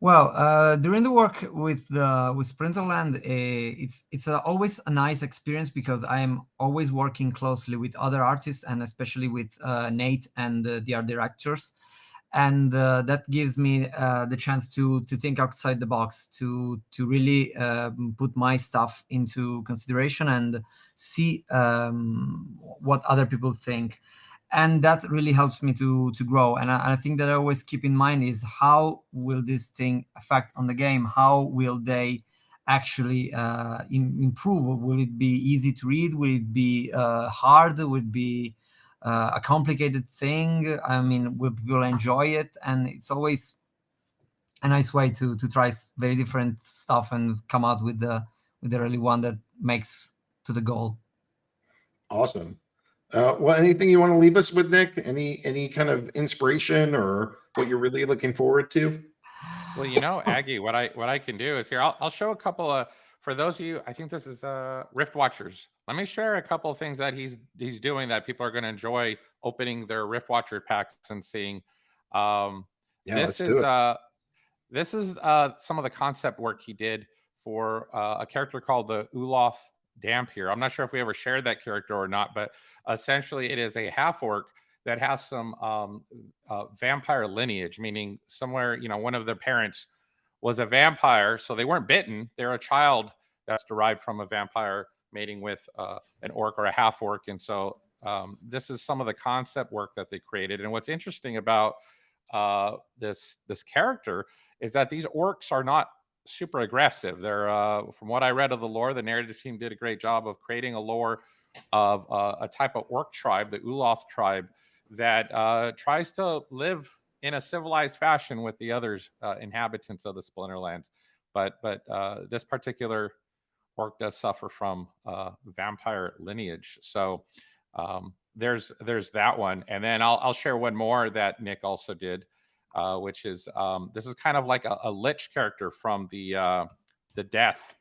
Well, during the work with Splinterland, it's always a nice experience, because I am always working closely with other artists, and especially with Nate and the art directors, and that gives me the chance to think outside the box, to really put my stuff into consideration and see what other people think. And that really helps me to grow. And I think that I always keep in mind is, how will this thing affect on the game? How will they actually improve? Will it be easy to read? Will it be hard? Will it be a complicated thing? I mean, will people enjoy it? And it's always a nice way to try very different stuff and come out with the really one that makes to the goal. Awesome. Well, anything you want to leave us with, Nick? Any kind of inspiration or what you're really looking forward to? Well, Aggie, what I can do is here. I'll show a couple of, for those of you. I think this is Rift Watchers. Let me share a couple of things that he's doing that people are going to enjoy opening their Rift Watcher packs and seeing. Yeah, this let's do it. This is some of the concept work he did for a character called the Uloth Dampier. I'm not sure if we ever shared that character or not, but essentially it is a half orc that has some vampire lineage, meaning somewhere, one of their parents was a vampire. So they weren't bitten. They're a child that's derived from a vampire mating with an orc or a half orc. And so this is some of the concept work that they created. And what's interesting about this character is that these orcs are not super aggressive. They're from what I read of the lore, the narrative team did a great job of creating a lore of a type of orc tribe, the Uloth tribe, that tries to live in a civilized fashion with the other inhabitants of the Splinterlands. But this particular orc does suffer from vampire lineage. So there's that one. And then I'll share one more that Nick also did, which is this is kind of like a lich character from the death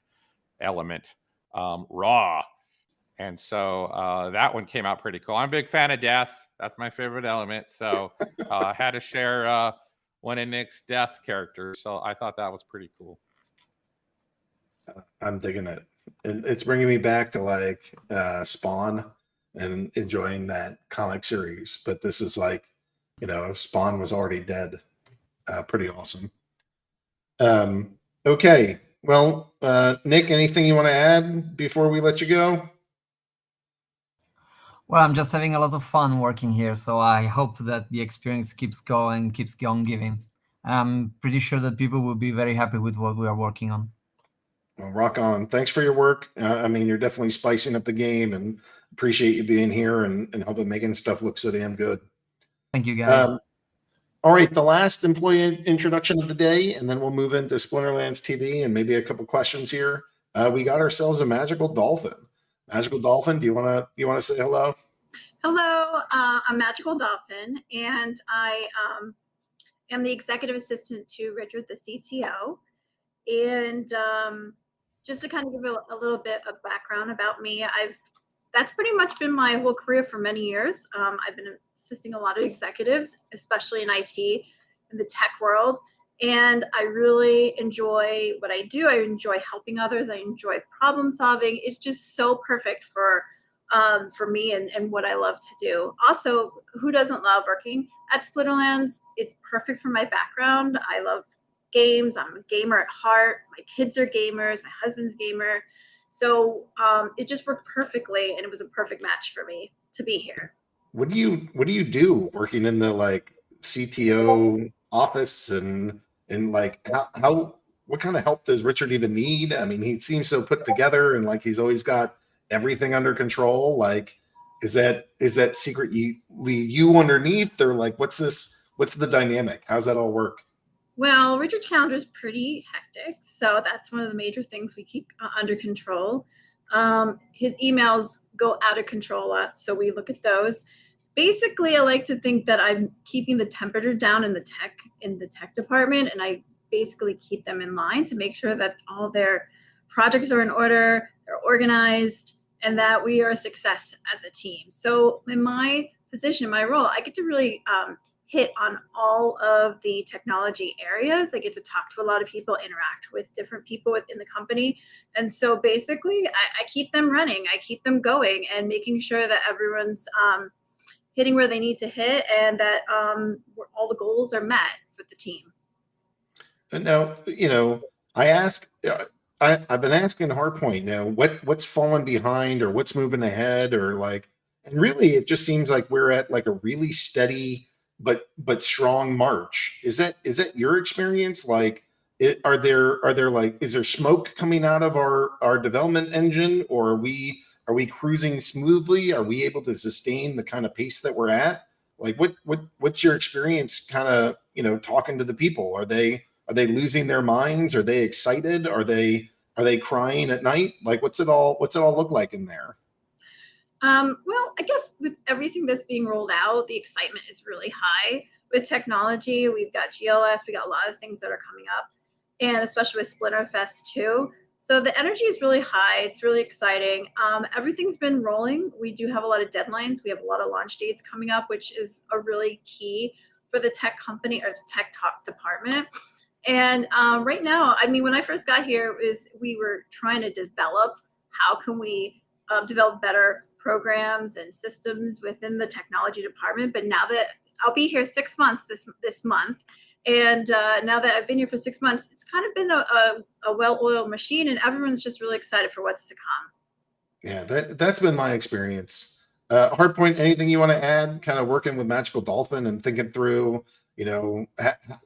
element, Raw. And so that one came out pretty cool. I'm a big fan of death. That's my favorite element. So I had to share one of Nick's death characters. So I thought that was pretty cool. I'm digging it. It's bringing me back to like Spawn and enjoying that comic series. But this is like, if Spawn was already dead. Pretty awesome. Okay. Well, Nick, anything you want to add before we let you go? Well, I'm just having a lot of fun working here, so I hope that the experience keeps going, keeps on giving. I'm pretty sure that people will be very happy with what we are working on. Well, rock on. Thanks for your work. You're definitely spicing up the game, and appreciate you being here and helping making stuff look so damn good. Thank you, guys. All right, the last employee introduction of the day, and then we'll move into Splinterlands TV and maybe a couple questions here. We got ourselves a MagicalDolphin. MagicalDolphin, do you want to say hello? Hello, I'm MagicalDolphin, and I am the executive assistant to Richard, the CTO. And just to kind of give a little bit of background about me, that's pretty much been my whole career for many years. I've been assisting a lot of executives, especially in IT, in the tech world. And I really enjoy what I do. I enjoy helping others. I enjoy problem solving. It's just so perfect for me and what I love to do. Also, who doesn't love working at Splinterlands? It's perfect for my background. I love games. I'm a gamer at heart. My kids are gamers. My husband's gamer. So it just worked perfectly, and it was a perfect match for me to be here. What do you do working in the like CTO office and like what kind of help does Richard even need? I mean, he seems so put together and like he's always got everything under control. Like, is that secretly you underneath, or like what's the dynamic? How's that all work? Well, Richard's calendar is pretty hectic, so that's one of the major things we keep under control. His emails go out of control a lot, so we look at those. Basically, I like to think that I'm keeping the temperature down in the tech department, and I basically keep them in line to make sure that all their projects are in order, they're organized, and that we are a success as a team. So in my position, my role, I get to really hit on all of the technology areas. I get to talk to a lot of people, interact with different people within the company. And so basically, I keep them running, I keep them going, and making sure that everyone's hitting where they need to hit, and that all the goals are met with the team. And now, I've been asking Hardpoint now, what's fallen behind or what's moving ahead, or like, and really it just seems like we're at like a really steady but strong march. Is that your experience? Like, is there smoke coming out of our development engine, or are we cruising smoothly? Are we able to sustain the kind of pace that we're at? Like, what's your experience kind of, talking to the people? Are they losing their minds? Are they excited? Are they crying at night? Like, what's it all look like in there? Well, I guess with everything that's being rolled out, the excitement is really high. With technology, we've got GLS, we got a lot of things that are coming up, and especially with Splinterfest too. So the energy is really high. It's really exciting. Everything's been rolling. We do have a lot of deadlines. We have a lot of launch dates coming up, which is a really key for the tech company or the tech talk department. And right now, I mean, when I first got here, we were trying to develop how can we develop better programs and systems within the technology department. But now that I'll be here 6 months this month, and now that I've been here for 6 months, it's kind of been a well-oiled machine, and everyone's just really excited for what's to come. Yeah, that's been my experience. Hardpoint, anything you want to add? Kind of working with MagicalDolphin and thinking through,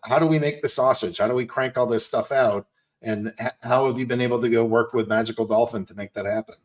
how do we make the sausage? How do we crank all this stuff out? And how have you been able to go work with MagicalDolphin to make that happen?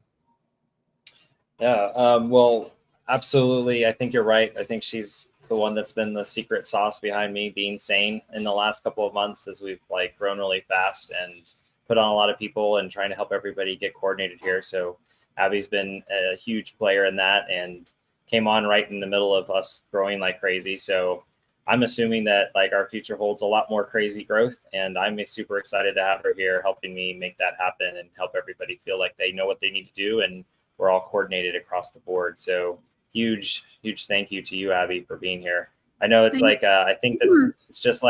Yeah, well, absolutely. I think you're right. I think she's the one that's been the secret sauce behind me being sane in the last couple of months as we've grown really fast and put on a lot of people and trying to help everybody get coordinated here. So Abby's been a huge player in that and came on right in the middle of us growing like crazy. So I'm assuming that our future holds a lot more crazy growth, and I'm super excited to have her here helping me make that happen and help everybody feel like they know what they need to do and we're all coordinated across the board. So huge thank you to you, Abby, for being here. I know it's I think it's just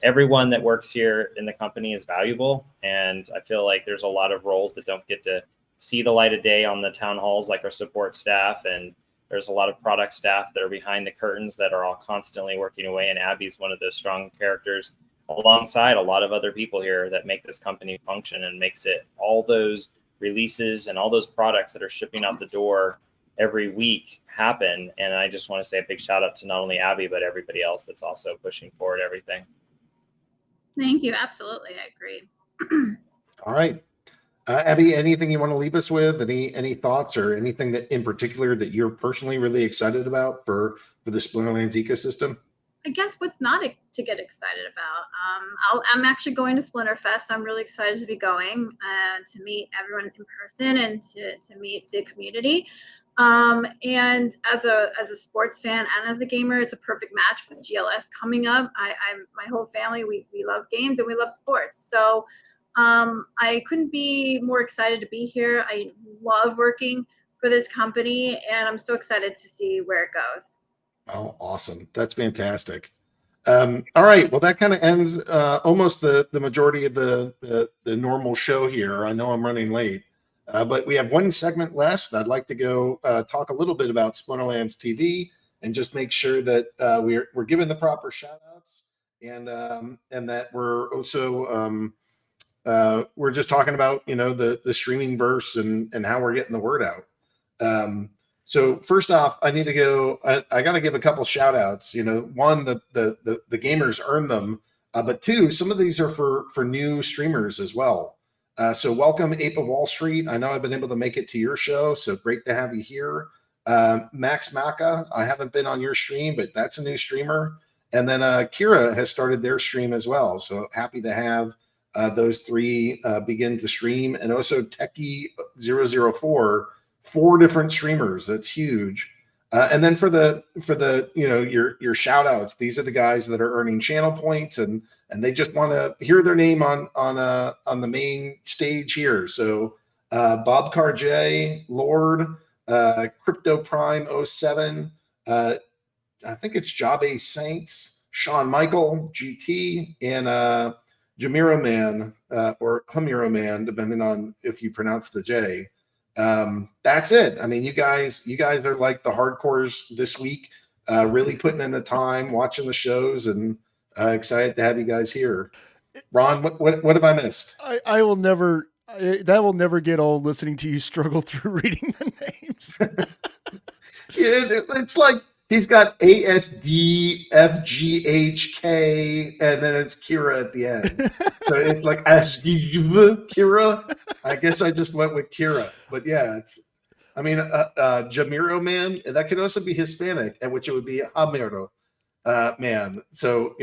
everyone that works here in the company is valuable, and I feel like there's a lot of roles that don't get to see the light of day on the town halls, like our support staff, and there's a lot of product staff that are behind the curtains that are all constantly working away, and Abby's one of those strong characters alongside a lot of other people here that make this company function and makes it all those releases and all those products that are shipping out the door every week happen. And I just want to say a big shout out to not only Abby, but everybody else that's also pushing forward everything. Thank you. Absolutely. I agree. All right. Abby, anything you want to leave us with? Any thoughts or anything that in particular that you're personally really excited about for the Splinterlands ecosystem? I guess what's not to get excited about. I'm actually going to Splinterfest. I'm really excited to be going to meet everyone in person and to meet the community. And as a sports fan and as a gamer, it's a perfect match for GLS coming up. My whole family, we love games and we love sports. So I couldn't be more excited to be here. I love working for this company, and I'm so excited to see where it goes. Oh, awesome. That's fantastic. All right. Well, that kind of ends almost the majority of the normal show here. I know I'm running late, but we have one segment left. I'd like to go talk a little bit about Splinterlands TV and just make sure that we're giving the proper shout outs and that we're also we're just talking about, the streaming verse and how we're getting the word out. So first off, I need to go. I got to give a couple shout outs. One, the gamers earn them, but two, some of these are for new streamers as well. So welcome, Ape of Wall Street. I know I've been able to make it to your show, so great to have you here. Max Maka, I haven't been on your stream, but that's a new streamer. And then Kira has started their stream as well. So happy to have those three begin to stream, and also Techie004. 4 different streamers. That's huge. And then for the your shout outs, these are the guys that are earning channel points and they just want to hear their name on the main stage here. So Bob Carj, Lord, Crypto Prime 07, I think it's Jabe Saints, Sean Michael, GT, and Jamiro Man or Humiro Man, depending on if you pronounce the J. That's it. I mean, you guys are like the hardcores this week, really putting in the time, watching the shows, and excited to have you guys here. Ron, what have I missed? I will never. That will never get old. Listening to you struggle through reading the names. It's like he's got ASD, FGHK, and then it's Kira at the end. So it's like Kira. I guess I just went with Kira. But yeah, Jamiro Man, that could also be Hispanic, at which it would be Hamiro Man. So,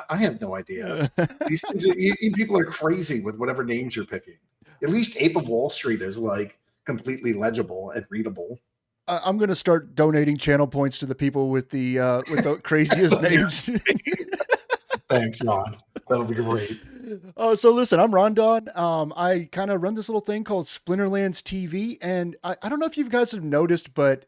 I have no idea. These things, you people are crazy with whatever names you're picking. At least Ape of Wall Street is completely legible and readable. I'm going to start donating channel points to the people with the craziest names. Thanks, Ron. That'll be great. Oh, so listen, I'm Rondon. I kind of run this little thing called Splinterlands TV, and I don't know if you guys have noticed, but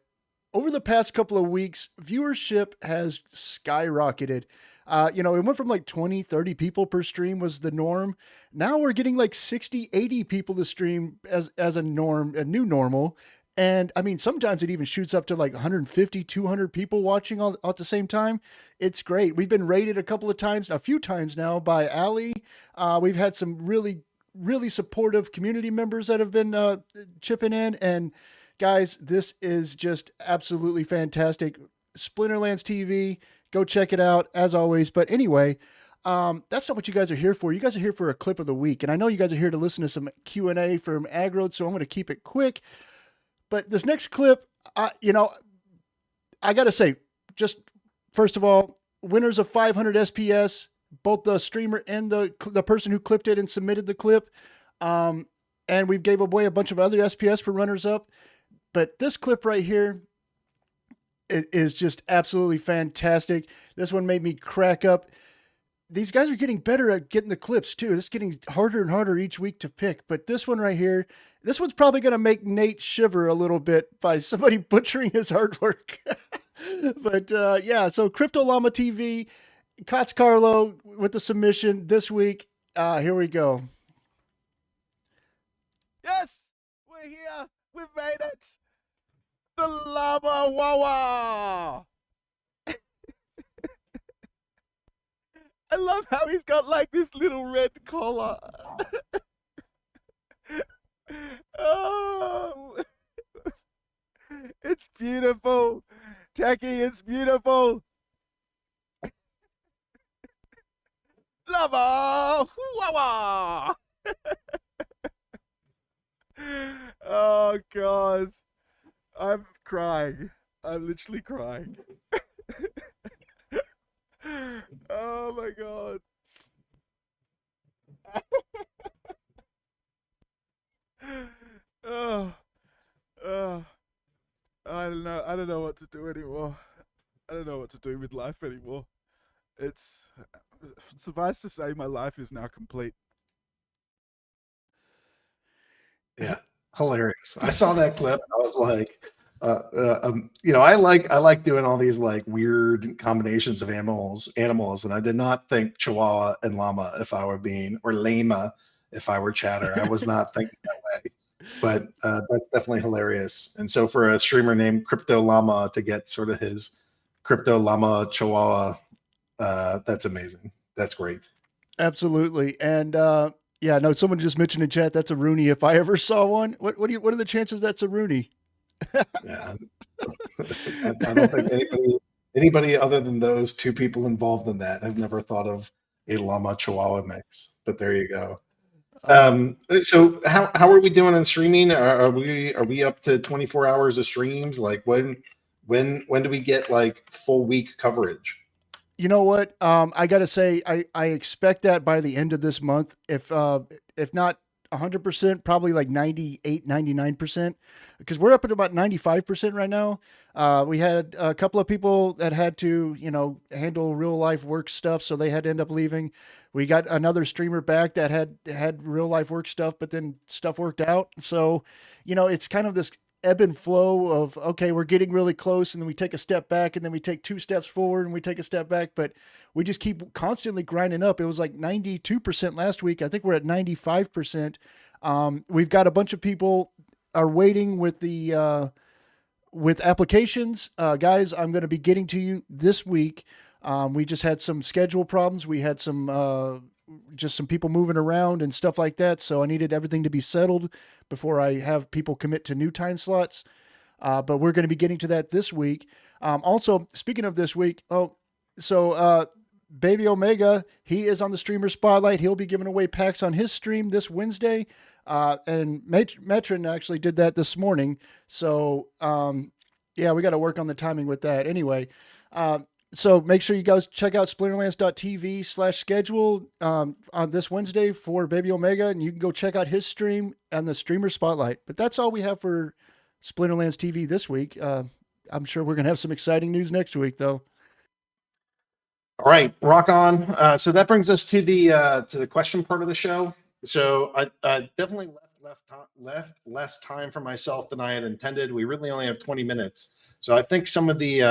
over the past couple of weeks, viewership has skyrocketed. It went from like 20, 30 people per stream was the norm. Now we're getting like 60, 80 people to stream as a norm, a new normal. And I mean, sometimes it even shoots up to like 150, 200 people watching all at the same time. It's great. We've been rated a few times now by Allie. We've had some really, really supportive community members that have been chipping in. And guys, this is just absolutely fantastic. Splinterlands TV, go check it out as always. But anyway, that's not what you guys are here for. You guys are here for a clip of the week. And I know you guys are here to listen to some Q&A from Aggroed, so I'm going to keep it quick. But this next clip, I got to say, just first of all, winners of 500 SPS, both the streamer and the person who clipped it and submitted the clip. And we gave away a bunch of other SPS for runners up. But this clip right here is just absolutely fantastic. This one made me crack up. These guys are getting better at getting the clips too. It's getting harder and harder each week to pick. But this one right here, this one's probably going to make Nate shiver a little bit by somebody butchering his artwork. But yeah, so Crypto Llama TV, Cots Carlo with the submission this week. Here we go. Yes, we're here. We've made it. The Llama Wawa. I love how he's got like this little red collar. Oh, it's beautiful. Tacky, it's beautiful. Llama Wawa. Oh, God. I'm crying. I'm literally crying. Oh my God. I don't know what to do anymore. I don't know what to do with life anymore. It's suffice to say my life is now complete. Yeah, hilarious. I saw that clip. I was like, I like doing all these like weird combinations of animals, and I did not think Chihuahua and Llama if I were being, or Lama if I were Chatter. I was not thinking that way, but that's definitely hilarious. And so for a streamer named Crypto Llama to get sort of his Crypto Llama Chihuahua, that's amazing. That's great. Absolutely. And yeah, no, someone just mentioned in chat that's a Runi if I ever saw one. What are the chances that's a Runi? Yeah, I don't think anybody other than those two people involved in that have never thought of a Llama Chihuahua mix. But there you go. So how are we doing on streaming? Are we up to 24 hours of streams? Like when do we get like full week coverage? You know what? I got to say, I expect that by the end of this month, if not 100%, probably like 98, 99%, because we're up at about 95% right now. We had a couple of people that had to, handle real life work stuff. So they had to end up leaving. We got another streamer back that had real life work stuff, but then stuff worked out. So, it's kind of this ebb and flow of, okay, we're getting really close, and then we take a step back, and then we take 2 steps forward, and we take a step back, but we just keep constantly grinding up. It was like 92% last week. I think we're at 95%. We've got a bunch of people are waiting with the with applications. Guys, I'm going to be getting to you this week. We just had some schedule problems. We had some just some people moving around and stuff like that. So I needed everything to be settled before I have people commit to new time slots. But we're going to be getting to that this week. Also, speaking of this week, Baby Omega, he is on the streamer spotlight. He'll be giving away packs on his stream this Wednesday. And Metron actually did that this morning. So, yeah, we got to work on the timing with that. Anyway, so make sure you guys check out splinterlands.tv/schedule on this Wednesday for Baby Omega, and you can go check out his stream and the streamer spotlight. But that's all we have for Splinterlands TV this week. I'm sure we're going to have some exciting news next week, though. All right, rock on. So that brings us to the question part of the show. So I definitely left less time for myself than I had intended. We really only have 20 minutes. So I think some of the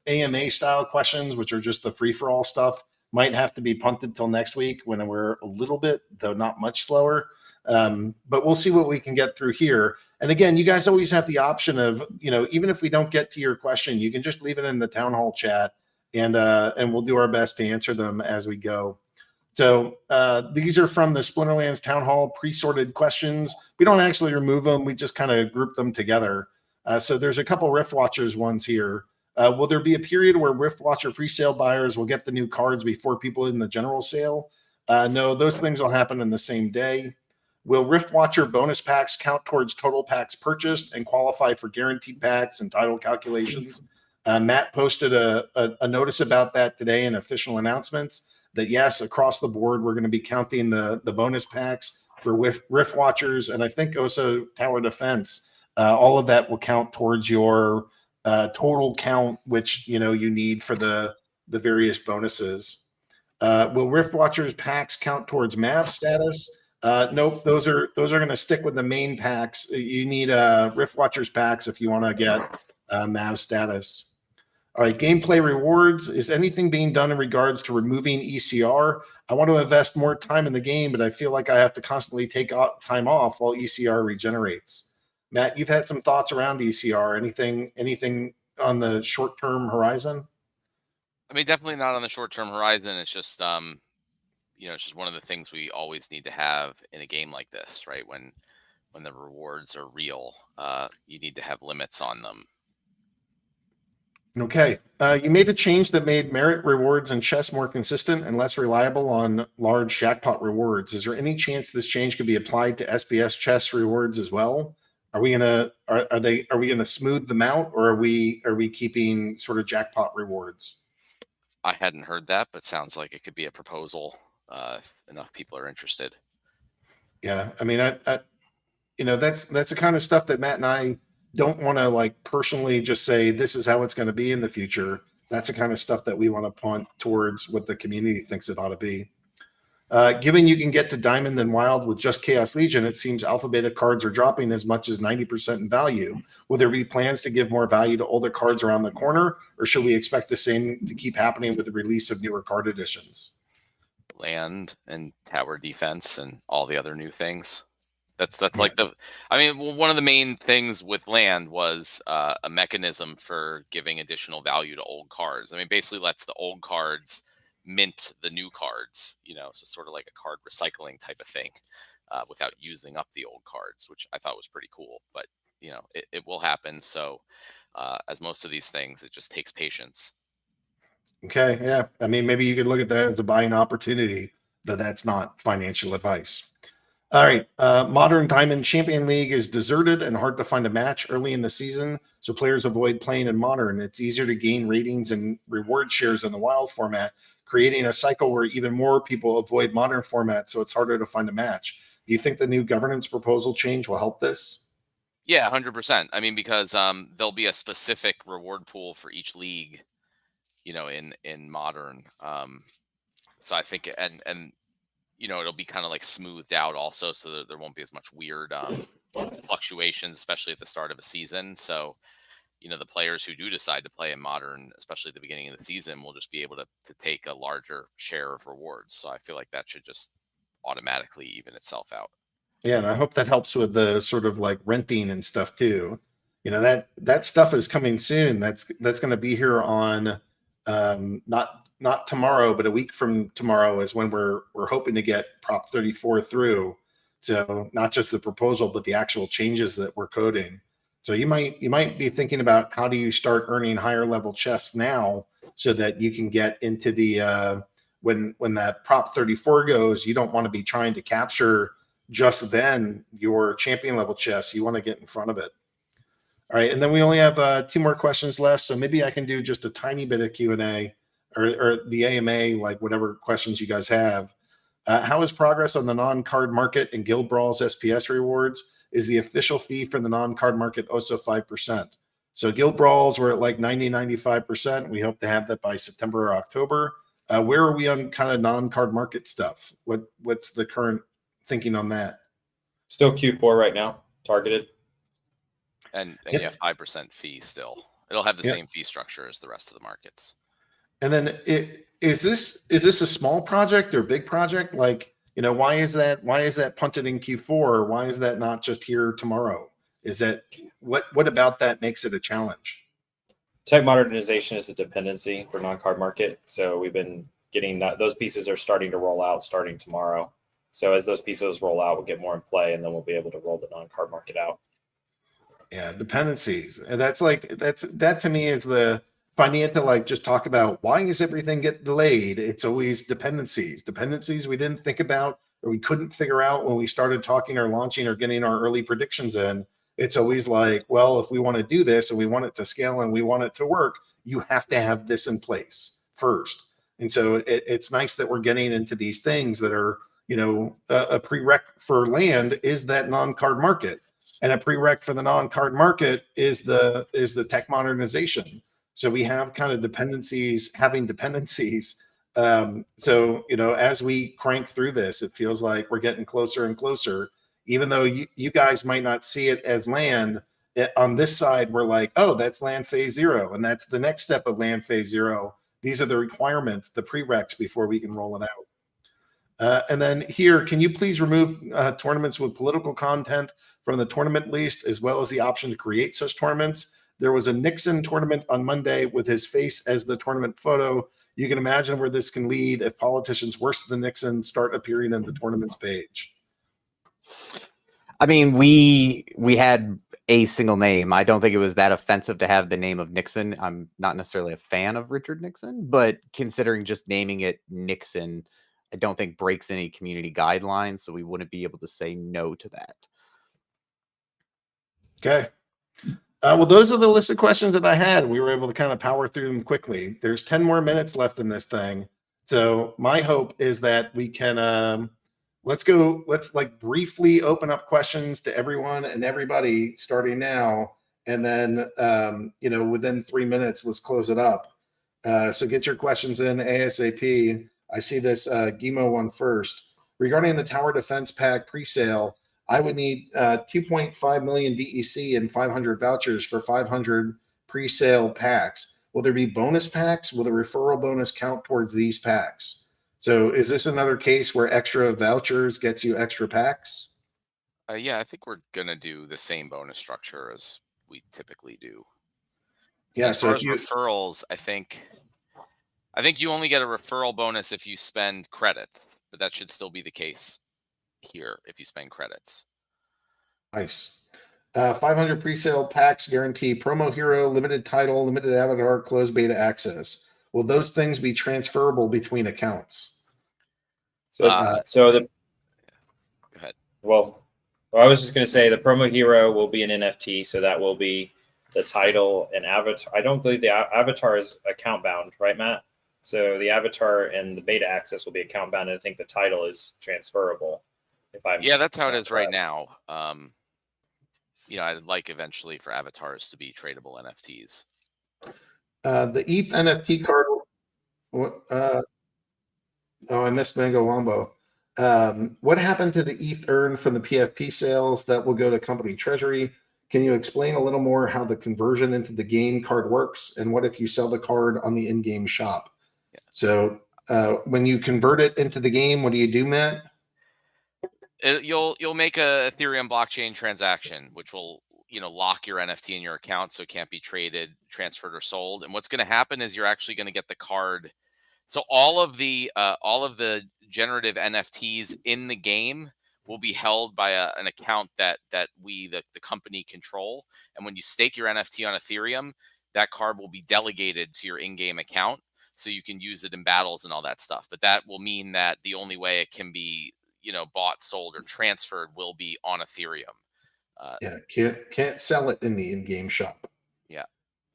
AMA style questions, which are just the free for all stuff, might have to be punted till next week when we're a little bit, though not much slower. But we'll see what we can get through here. And again, you guys always have the option of, even if we don't get to your question, you can just leave it in the town hall chat, and we'll do our best to answer them as we go. So these are from the Splinterlands Town Hall pre-sorted questions. We don't actually remove them. We just kind of group them together. So there's a couple Rift Watchers ones here. Will there be a period where Rift Watcher pre-sale buyers will get the new cards before people in the general sale? No, those things will happen in the same day. Will Rift Watcher bonus packs count towards total packs purchased and qualify for guaranteed packs and title calculations? Matt posted a notice about that today in official announcements that yes, across the board, we're going to be counting the bonus packs for Rift Watchers, and I think also Tower Defense. All of that will count towards your total count, which you need for the various bonuses. Will Rift Watchers packs count towards MAV status? Nope, those are going to stick with the main packs. You need Rift Watchers packs if you want to get MAV status. All right, gameplay rewards. Is anything being done in regards to removing ECR? I want to invest more time in the game, but I feel like I have to constantly take time off while ECR regenerates. Matt, you've had some thoughts around ECR. Anything on the short-term horizon? I mean, definitely not on the short-term horizon. It's just, it's just one of the things we always need to have in a game like this, right? When the rewards are real, you need to have limits on them. Okay. You made a change that made merit rewards and chess more consistent and less reliable on large jackpot rewards. Is there any chance this change could be applied to SBS chess rewards as well? Are we gonna smooth them out, or are we keeping sort of jackpot rewards? I hadn't heard that, but sounds like it could be a proposal if enough people are interested. Yeah, I mean, that's the kind of stuff that Matt and I don't want to personally just say this is how it's going to be in the future. That's the kind of stuff that we want to punt towards what the community thinks it ought to be. Given you can get to Diamond and Wild with just Chaos Legion, it seems Alpha Beta cards are dropping as much as 90% in value. Will there be plans to give more value to older cards around the corner, or should we expect the same to keep happening with the release of newer card editions? Land and tower defense and all the other new things. That's like one of the main things with land was a mechanism for giving additional value to old cards. I mean, basically lets the old cards mint the new cards, so sort of like a card recycling type of thing without using up the old cards, which I thought was pretty cool. But, it will happen. So as most of these things, it just takes patience. Okay, yeah. I mean, maybe you could look at that as a buying opportunity, though that's not financial advice. All right. Modern Diamond Champion League is deserted and hard to find a match early in the season, so players avoid playing in Modern. It's easier to gain ratings and reward shares in the Wild format, creating a cycle where even more people avoid Modern format, so it's harder to find a match. Do you think the new governance proposal change will help this? Yeah, 100%. I mean, because there'll be a specific reward pool for each league, in Modern. So I think, and it'll be kind of like smoothed out also, so that there won't be as much weird fluctuations, especially at the start of a season. So, the players who do decide to play in Modern, especially at the beginning of the season, will just be able to take a larger share of rewards. So I feel like that should just automatically even itself out. Yeah, and I hope that helps with the sort of renting and stuff too. That stuff is coming soon. That's going to be here on not tomorrow, but a week from tomorrow is when we're hoping to get Prop 34 through. So not just the proposal, but the actual changes that we're coding. So you might be thinking about how do you start earning higher level chests now, so that you can get into the when that Prop 34 goes. You don't want to be trying to capture just then your champion level chests. You want to get in front of it. All right, and then we only have 2 more questions left, so maybe I can do just a tiny bit of Q&A. Or the AMA, whatever questions you guys have. How is progress on the non-card market and Guild Brawls SPS rewards? is the official fee for the non-card market also 5%. So Guild Brawls, we're at like 95%. We hope to have that by September or October. Where are we on kind of non-card market stuff? What's the current thinking on that? Still Q4 right now, targeted. And yeah, 5% fee still. It'll have the same fee structure as the rest of the markets. And then is this a small project or big project? Like, why is that punted in Q4? Or why is that not just here tomorrow? Is that what about that makes it a challenge? Tech modernization is a dependency for non-card market. So we've been getting those pieces are starting to roll out starting tomorrow. So as those pieces roll out, we'll get more in play, and then we'll be able to roll the non-card market out. Yeah, dependencies. And that to me is if I need to like just talk about why is everything get delayed, it's always dependencies. Dependencies we didn't think about or we couldn't figure out when we started talking or launching or getting our early predictions in. It's always like, well, if we want to do this and we want it to scale and we want it to work, you have to have this in place first. And so it's nice that we're getting into these things that are, a prereq for land is that non-card market. And a prereq for the non-card market is the tech modernization. So we have kind of having dependencies. So, as we crank through this, it feels like we're getting closer and closer. Even though you guys might not see it as land, on this side, we're like, oh, that's land phase 0. And that's the next step of land phase 0. These are the requirements, the prereqs before we can roll it out. And then here, can you please remove tournaments with political content from the tournament list, as well as the option to create such tournaments? There was a Nixon tournament on Monday with his face as the tournament photo. You can imagine where this can lead if politicians worse than Nixon start appearing in the tournaments page. I mean, we had a single name. I don't think it was that offensive to have the name of Nixon. I'm not necessarily a fan of Richard Nixon, but considering just naming it Nixon, I don't think breaks any community guidelines, so we wouldn't be able to say no to that. Okay. Well, those are the list of questions that I had. We were able to kind of power through them quickly. There's 10 more minutes left in this thing. So my hope is that we can, let's like briefly open up questions to everyone and everybody starting now. And then, within 3 minutes, let's close it up. So get your questions in ASAP. I see this Gimo one first. Regarding the Tower Defense Pack presale, I would need 2.5 million DEC and 500 vouchers for 500 presale packs. Will there be bonus packs? Will the referral bonus count towards these packs? So is this another case where extra vouchers gets you extra packs? Yeah, I think we're going to do the same bonus structure as we typically do. Yeah, as far as referrals, I think you only get a referral bonus if you spend credits, but that should still be the case here if you spend credits. Nice. 500 presale packs guarantee promo hero, limited title, limited avatar, closed beta access. Will those things be transferable between accounts? Go ahead. Well, I was just going to say the promo hero will be an NFT, so that will be the title and avatar. I don't believe the avatar is account bound, right, Matt? So the avatar and the beta access will be account bound, and I think the title is transferable. Yeah, that's how it is right now. I'd like eventually for avatars to be tradable NFTs. The ETH NFT card. I missed Mango Wombo. What happened to the ETH earned from the PFP sales that will go to company treasury? Can you explain a little more how the conversion into the game card works, and what if you sell the card on the in-game shop? Yeah. So when you convert it into the game, what do you do, Matt? You'll make a Ethereum blockchain transaction, which will lock your NFT in your account so it can't be traded, transferred, or sold. And what's going to happen is you're actually going to get the card. So all of the generative NFTs in the game will be held by an account that we, the company, control. And when you stake your NFT on Ethereum, that card will be delegated to your in-game account, so you can use it in battles and all that stuff. But that will mean that the only way it can be bought, sold, or transferred will be on Ethereum. Can't sell it in the in-game shop. Yeah.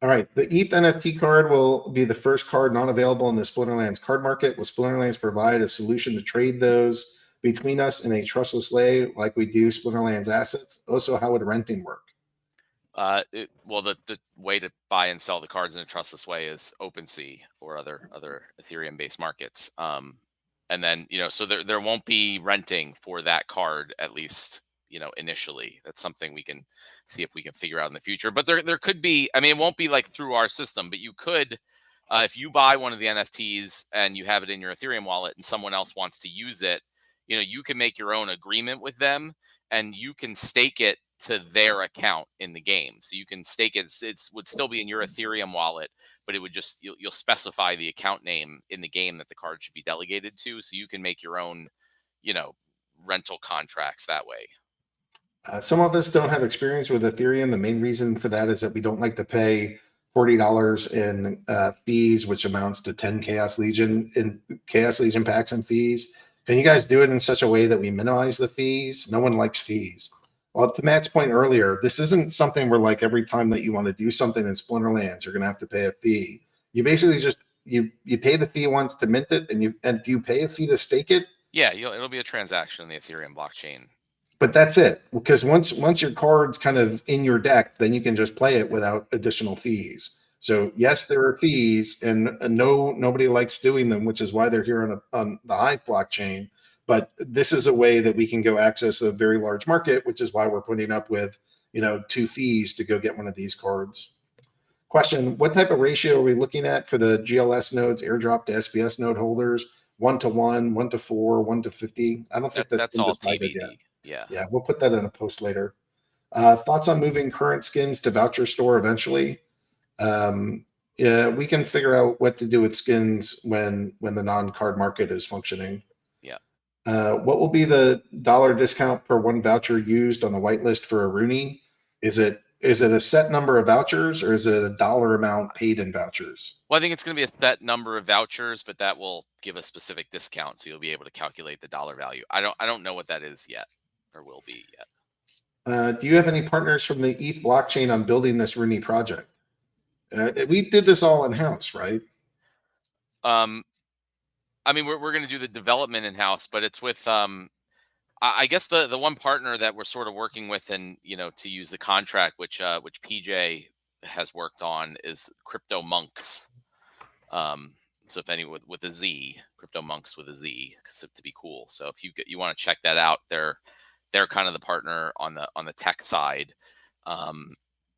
All right. The ETH NFT card will be the first card not available in the Splinterlands card market. Will Splinterlands provide a solution to trade those between us in a trustless way like we do Splinterlands assets? Also, how would renting work? Well, the way to buy and sell the cards in a trustless way is OpenSea or other Ethereum based markets. And then, so there won't be renting for that card, at least, initially. That's something we can see if we can figure out in the future. But there could be, I mean, it won't be like through our system, but you could, if you buy one of the NFTs and you have it in your Ethereum wallet and someone else wants to use it, you can make your own agreement with them and you can stake it to their account in the game. So you can stake it. It would still be in your Ethereum wallet, but it would just, you'll specify the account name in the game that the card should be delegated to. So you can make your own, rental contracts that way. Some of us don't have experience with Ethereum. The main reason for that is that we don't like to pay $40 in fees, which amounts to 10 Chaos Legion packs and fees. Can you guys do it in such a way that we minimize the fees? No one likes fees. Well, to Matt's point earlier, this isn't something where like every time that you want to do something in Splinterlands, you're going to have to pay a fee. You basically just you pay the fee once to mint it, and do you pay a fee to stake it? Yeah, it'll be a transaction in the Ethereum blockchain. But that's it, because once your card's kind of in your deck, then you can just play it without additional fees. So yes, there are fees, and nobody likes doing them, which is why they're here on the Hive blockchain. But this is a way that we can go access a very large market, which is why we're putting up with 2 fees to go get one of these cards. Question: what type of ratio are we looking at for the GLS nodes, airdrop to SPS node holders? 1-to-1, 1-to-4, 1-to-50? I don't think that's been all decided TBD. yet. Yeah, we'll put that in a post later. Thoughts on moving current skins to voucher store eventually? Yeah, we can figure out what to do with skins when the non-card market is functioning. Yeah. What will be the dollar discount per one voucher used on the whitelist for a Runi? Is it a set number of vouchers, or is it a dollar amount paid in vouchers? Well, I think it's going to be a set number of vouchers, but that will give a specific discount, so you'll be able to calculate the dollar value. I don't know what that is yet, or will be yet. Do you have any partners from the ETH blockchain on building this Runi project? We did this all in house, right? I mean, we're going to do the development in house, but it's with I guess the one partner that we're sort of working with, and to use the contract, which PJ has worked on, is Crypto Monks. So if any with a Z, Crypto Monks with a Z, to be cool. So if you want to check that out, they're kind of the partner on the tech side.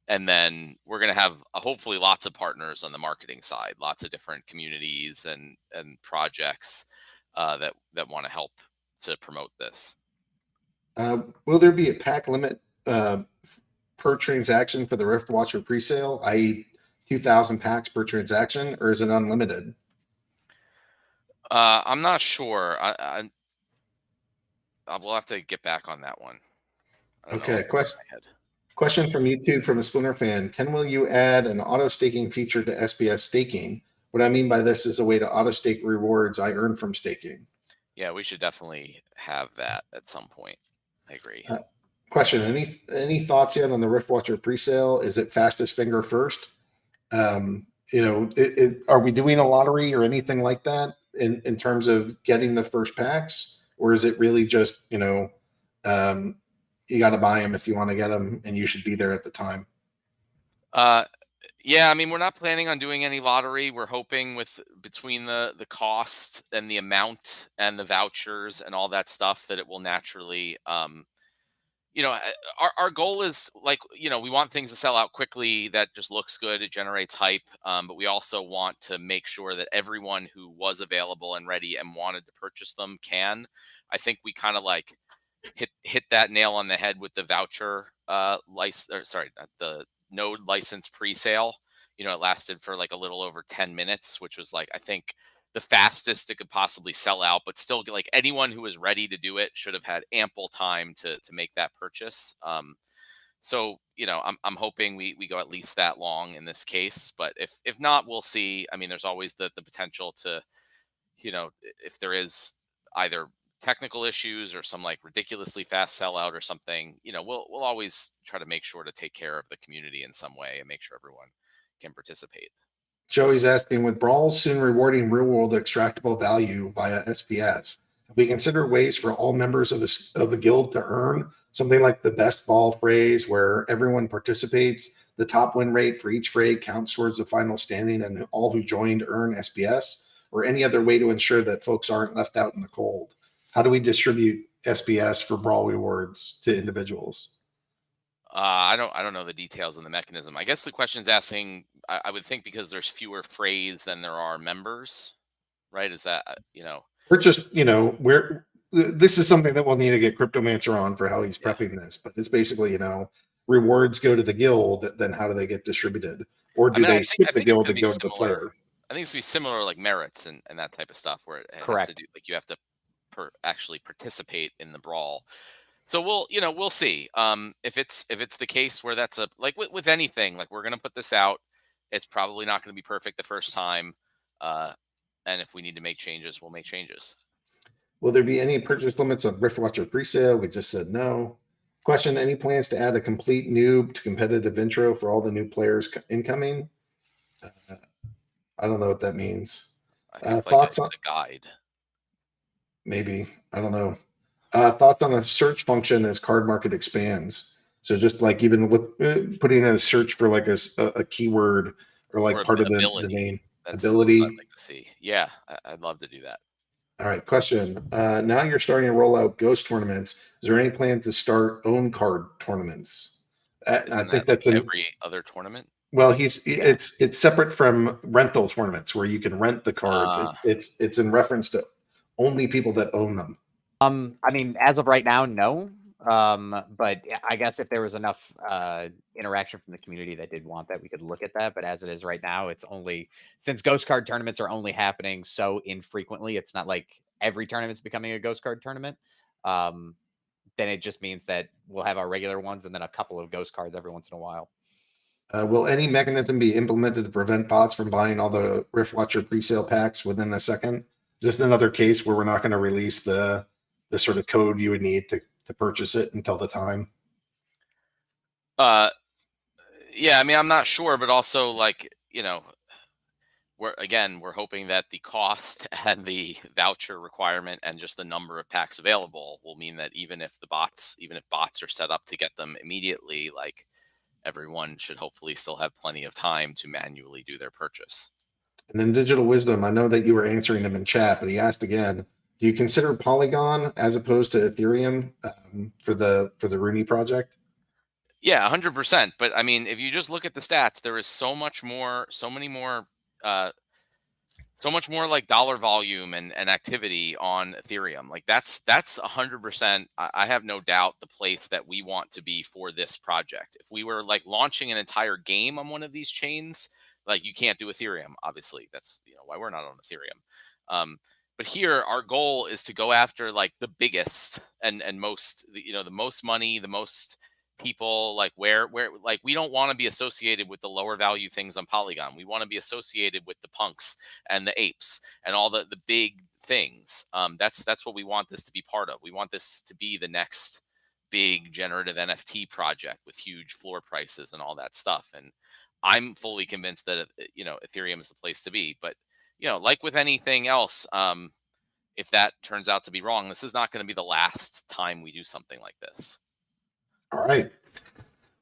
And then we're going to have hopefully lots of partners on the marketing side, lots of different communities and projects that want to help to promote this. Will there be a pack limit per transaction for the Rift Watcher presale, i.e. 2,000 packs per transaction, or is it unlimited? I'm not sure. We'll have to get back on that one. Okay, question from YouTube from a Splinter fan. Will you add an auto staking feature to SPS staking? What I mean by this is a way to auto stake rewards I earn from staking. Yeah, we should definitely have that at some point. I agree. Question: any thoughts yet on the Rift Watcher presale? Is it fastest finger first? Are we doing a lottery or anything like that in terms of getting the first packs, or is it really just you got to buy them if you want to get them, and you should be there at the time? Yeah, I mean, we're not planning on doing any lottery. We're hoping between the cost and the amount and the vouchers and all that stuff that it will naturally, our goal is we want things to sell out quickly. That just looks good. It generates hype. But we also want to make sure that everyone who was available and ready and wanted to purchase them can. I think we kind of hit that nail on the head with the voucher the node license pre-sale. It lasted for a little over 10 minutes, which was I think the fastest it could possibly sell out, but still anyone who was ready to do it should have had ample time to make that purchase. So, I'm hoping we go at least that long in this case, but if not, we'll see. I mean, there's always the potential to, if there is either technical issues or some ridiculously fast sellout or something, we'll always try to make sure to take care of the community in some way and make sure everyone can participate. Joey's asking, with Brawls soon rewarding real world extractable value via SPS, We consider ways for all members of a guild to earn something like the best ball phrase, where everyone participates. The top win rate for each fray counts towards the final standing, and all who joined earn SPS, or any other way to ensure that folks aren't left out in the cold. How do we distribute SPS for brawl rewards to individuals? I don't know the details on the mechanism. I guess the question is asking, I would think because there's fewer frays than there are members, right? Is that, We're just, this is something that we'll need to get Cryptomancer on for how he's prepping this, but it's basically, rewards go to the guild, then how do they get distributed? Or do they skip the guild and go to the player? I think it's going to be similar like merits and that type of stuff, where it has to do, like, you have to actually participate in the brawl. So we'll see. If it's the case where that's like with anything, like, we're going to put this out, it's probably not going to be perfect the first time. And if we need to make changes, we'll make changes. Will there be any purchase limits on Riftwatcher presale? We just said no. Question, any plans to add a complete noob to competitive intro for all the new players incoming? I don't know what that means. Thoughts on the guide? Maybe. I don't know. Thoughts on a search function as card market expands? So just like even putting in a search for like a keyword or like part of the name. That's ability. what I'd like to see. Yeah, I'd love to do that. All right, question. Now you're starting to roll out ghost tournaments. Is there any plan to start own card tournaments? I think that's like every other tournament. Well, it's separate from rental tournaments where you can rent the cards. It's in reference to only people that own them. I mean, as of right now, no. But I guess if there was enough interaction from the community that did want that, we could look at that. But as it is right now, it's only, since ghost card tournaments are only happening so infrequently, it's not like every tournament's becoming a ghost card tournament. Then it just means that we'll have our regular ones and then a couple of ghost cards every once in a while. Will any mechanism be implemented to prevent bots from buying all the Riftwatcher presale packs within a second? Is this another case where we're not going to release the sort of code you would need to purchase it until the time? Yeah, I mean, I'm not sure, but also, like, we're hoping that the cost and the voucher requirement and just the number of packs available will mean that even if bots are set up to get them immediately, like, everyone should hopefully still have plenty of time to manually do their purchase. And then Digital Wisdom, I know that you were answering him in chat, but he asked again, do you consider Polygon as opposed to Ethereum for the Runi project? Yeah, 100%. But I mean, if you just look at the stats, there is so much more like dollar volume and activity on Ethereum. Like that's 100%. I have no doubt the place that we want to be for this project. If we were like launching an entire game on one of these chains, like, you can't do Ethereum. Obviously, that's why we're not on Ethereum. But here, our goal is to go after like the biggest and most, the most money, the most people, like where like we don't want to be associated with the lower value things on Polygon. We want to be associated with the punks and the apes and all the big things. That's what we want this to be part of. We want this to be the next big generative NFT project with huge floor prices and all that stuff. And I'm fully convinced that Ethereum is the place to be. But like with anything else, if that turns out to be wrong, this is not going to be the last time we do something like this. All right.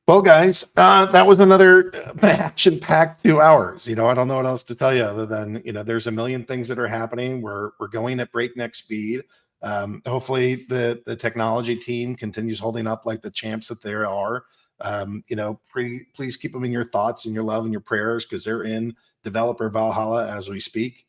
Well, guys, that was another action-packed 2 hours. I don't know what else to tell you other than, there's a million things that are happening. We're going at breakneck speed. Hopefully the technology team continues holding up like the champs that they are. Please keep them in your thoughts and your love and your prayers, because they're in developer Valhalla as we speak.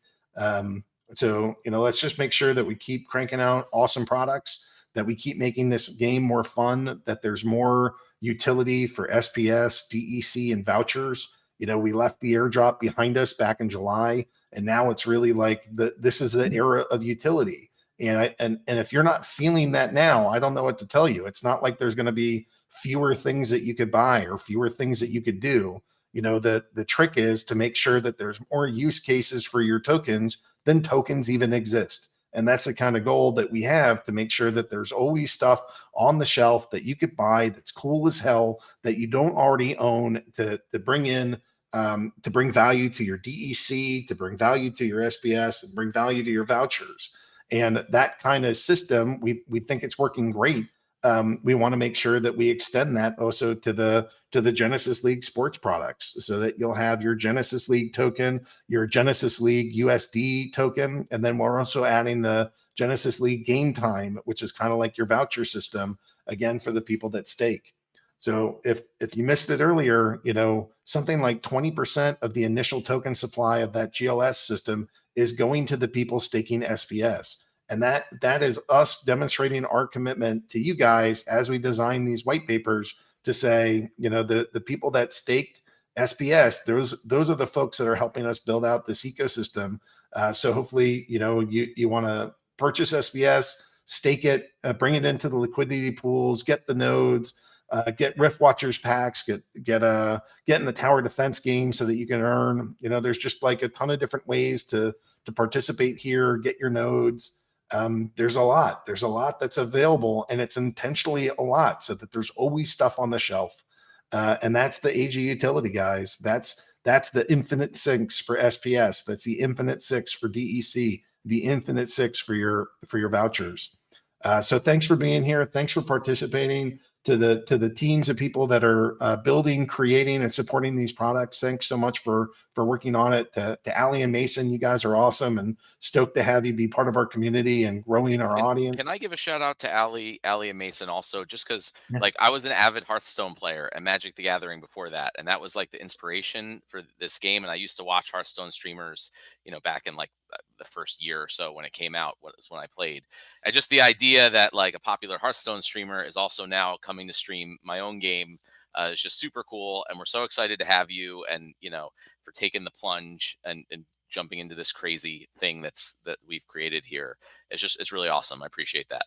So let's just make sure that we keep cranking out awesome products, that we keep making this game more fun, that there's more utility for SPS, DEC, and vouchers. We left the airdrop behind us back in July, and now it's really like this is the era of utility. And if you're not feeling that now, I don't know what to tell you. It's not like there's going to be fewer things that you could buy or fewer things that you could do. The trick is to make sure that there's more use cases for your tokens than tokens even exist. And that's the kind of goal that we have, to make sure that there's always stuff on the shelf that you could buy that's cool as hell, that you don't already own, to bring in, to bring value to your DEC, to bring value to your SPS, and bring value to your vouchers. And that kind of system, we think it's working great. We want to make sure that we extend that also to the Genesis League sports products, so that you'll have your Genesis League token, your Genesis League USD token, and then we're also adding the Genesis League game time, which is kind of like your voucher system, again, for the people that stake. So if you missed it earlier, something like 20% of the initial token supply of that GLS system is going to the people staking SPS. And that is us demonstrating our commitment to you guys as we design these white papers to say, the people that staked SPS, those are the folks that are helping us build out this ecosystem. So hopefully, you want to purchase SPS, stake it, bring it into the liquidity pools, get the nodes, get Rift Watchers packs, get in the tower defense game so that you can earn. There's just like a ton of different ways to participate here, get your nodes. There's a lot that's available, and it's intentionally a lot so that there's always stuff on the shelf. And that's the AG utility, guys. That's the infinite 6 for SPS. That's the infinite 6 for DEC, the infinite 6 for your vouchers. So thanks for being here. Thanks for participating. To the teams of people that are building, creating, and supporting these products. Thanks so much for working on it. To Allie and Mason, you guys are awesome, and stoked to have you be part of our community and growing our audience. Can I give a shout out to Allie and Mason also, just because like I was an avid Hearthstone player and Magic the Gathering before that, and that was like the inspiration for this game. And I used to watch Hearthstone streamers, back in like the first year or so when it came out, was when I played. And just the idea that like a popular Hearthstone streamer is also now coming to stream my own game is just super cool. And we're so excited to have you, and for taking the plunge and jumping into this crazy thing that we've created here. It's really awesome. I appreciate that.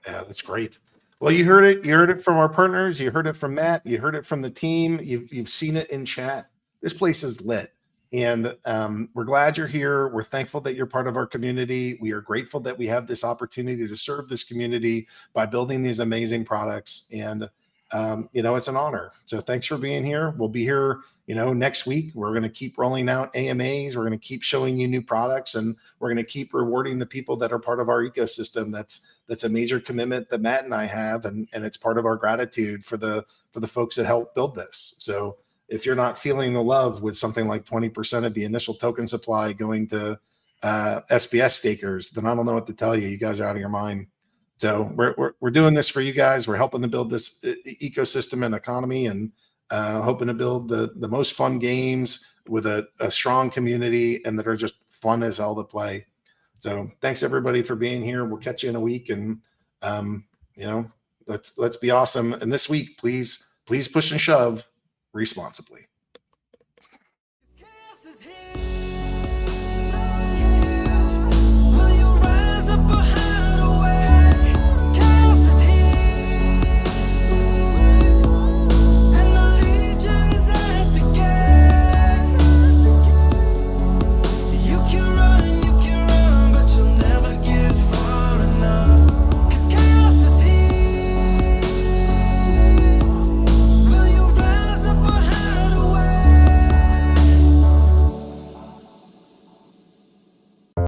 Yeah, that's great. Well, you heard it. You heard it from our partners. You heard it from Matt. You heard it from the team. You've seen it in chat. This place is lit, and we're glad you're here. We're thankful that you're part of our community. We are grateful that we have this opportunity to serve this community by building these amazing products. And it's an honor. So thanks for being here. We'll be here, next week. We're going to keep rolling out AMAs. We're going to keep showing you new products, and we're going to keep rewarding the people that are part of our ecosystem. That's a major commitment that Matt and I have, and it's part of our gratitude for the folks that helped build this. So if you're not feeling the love with something like 20% of the initial token supply going to SPS stakers, then I don't know what to tell you. You guys are out of your mind. So we're doing this for you guys. We're helping to build this ecosystem and economy, and hoping to build the most fun games with a strong community, and that are just fun as hell to play. So thanks everybody for being here. We'll catch you in a week, and let's be awesome. And this week, please push and shove responsibly.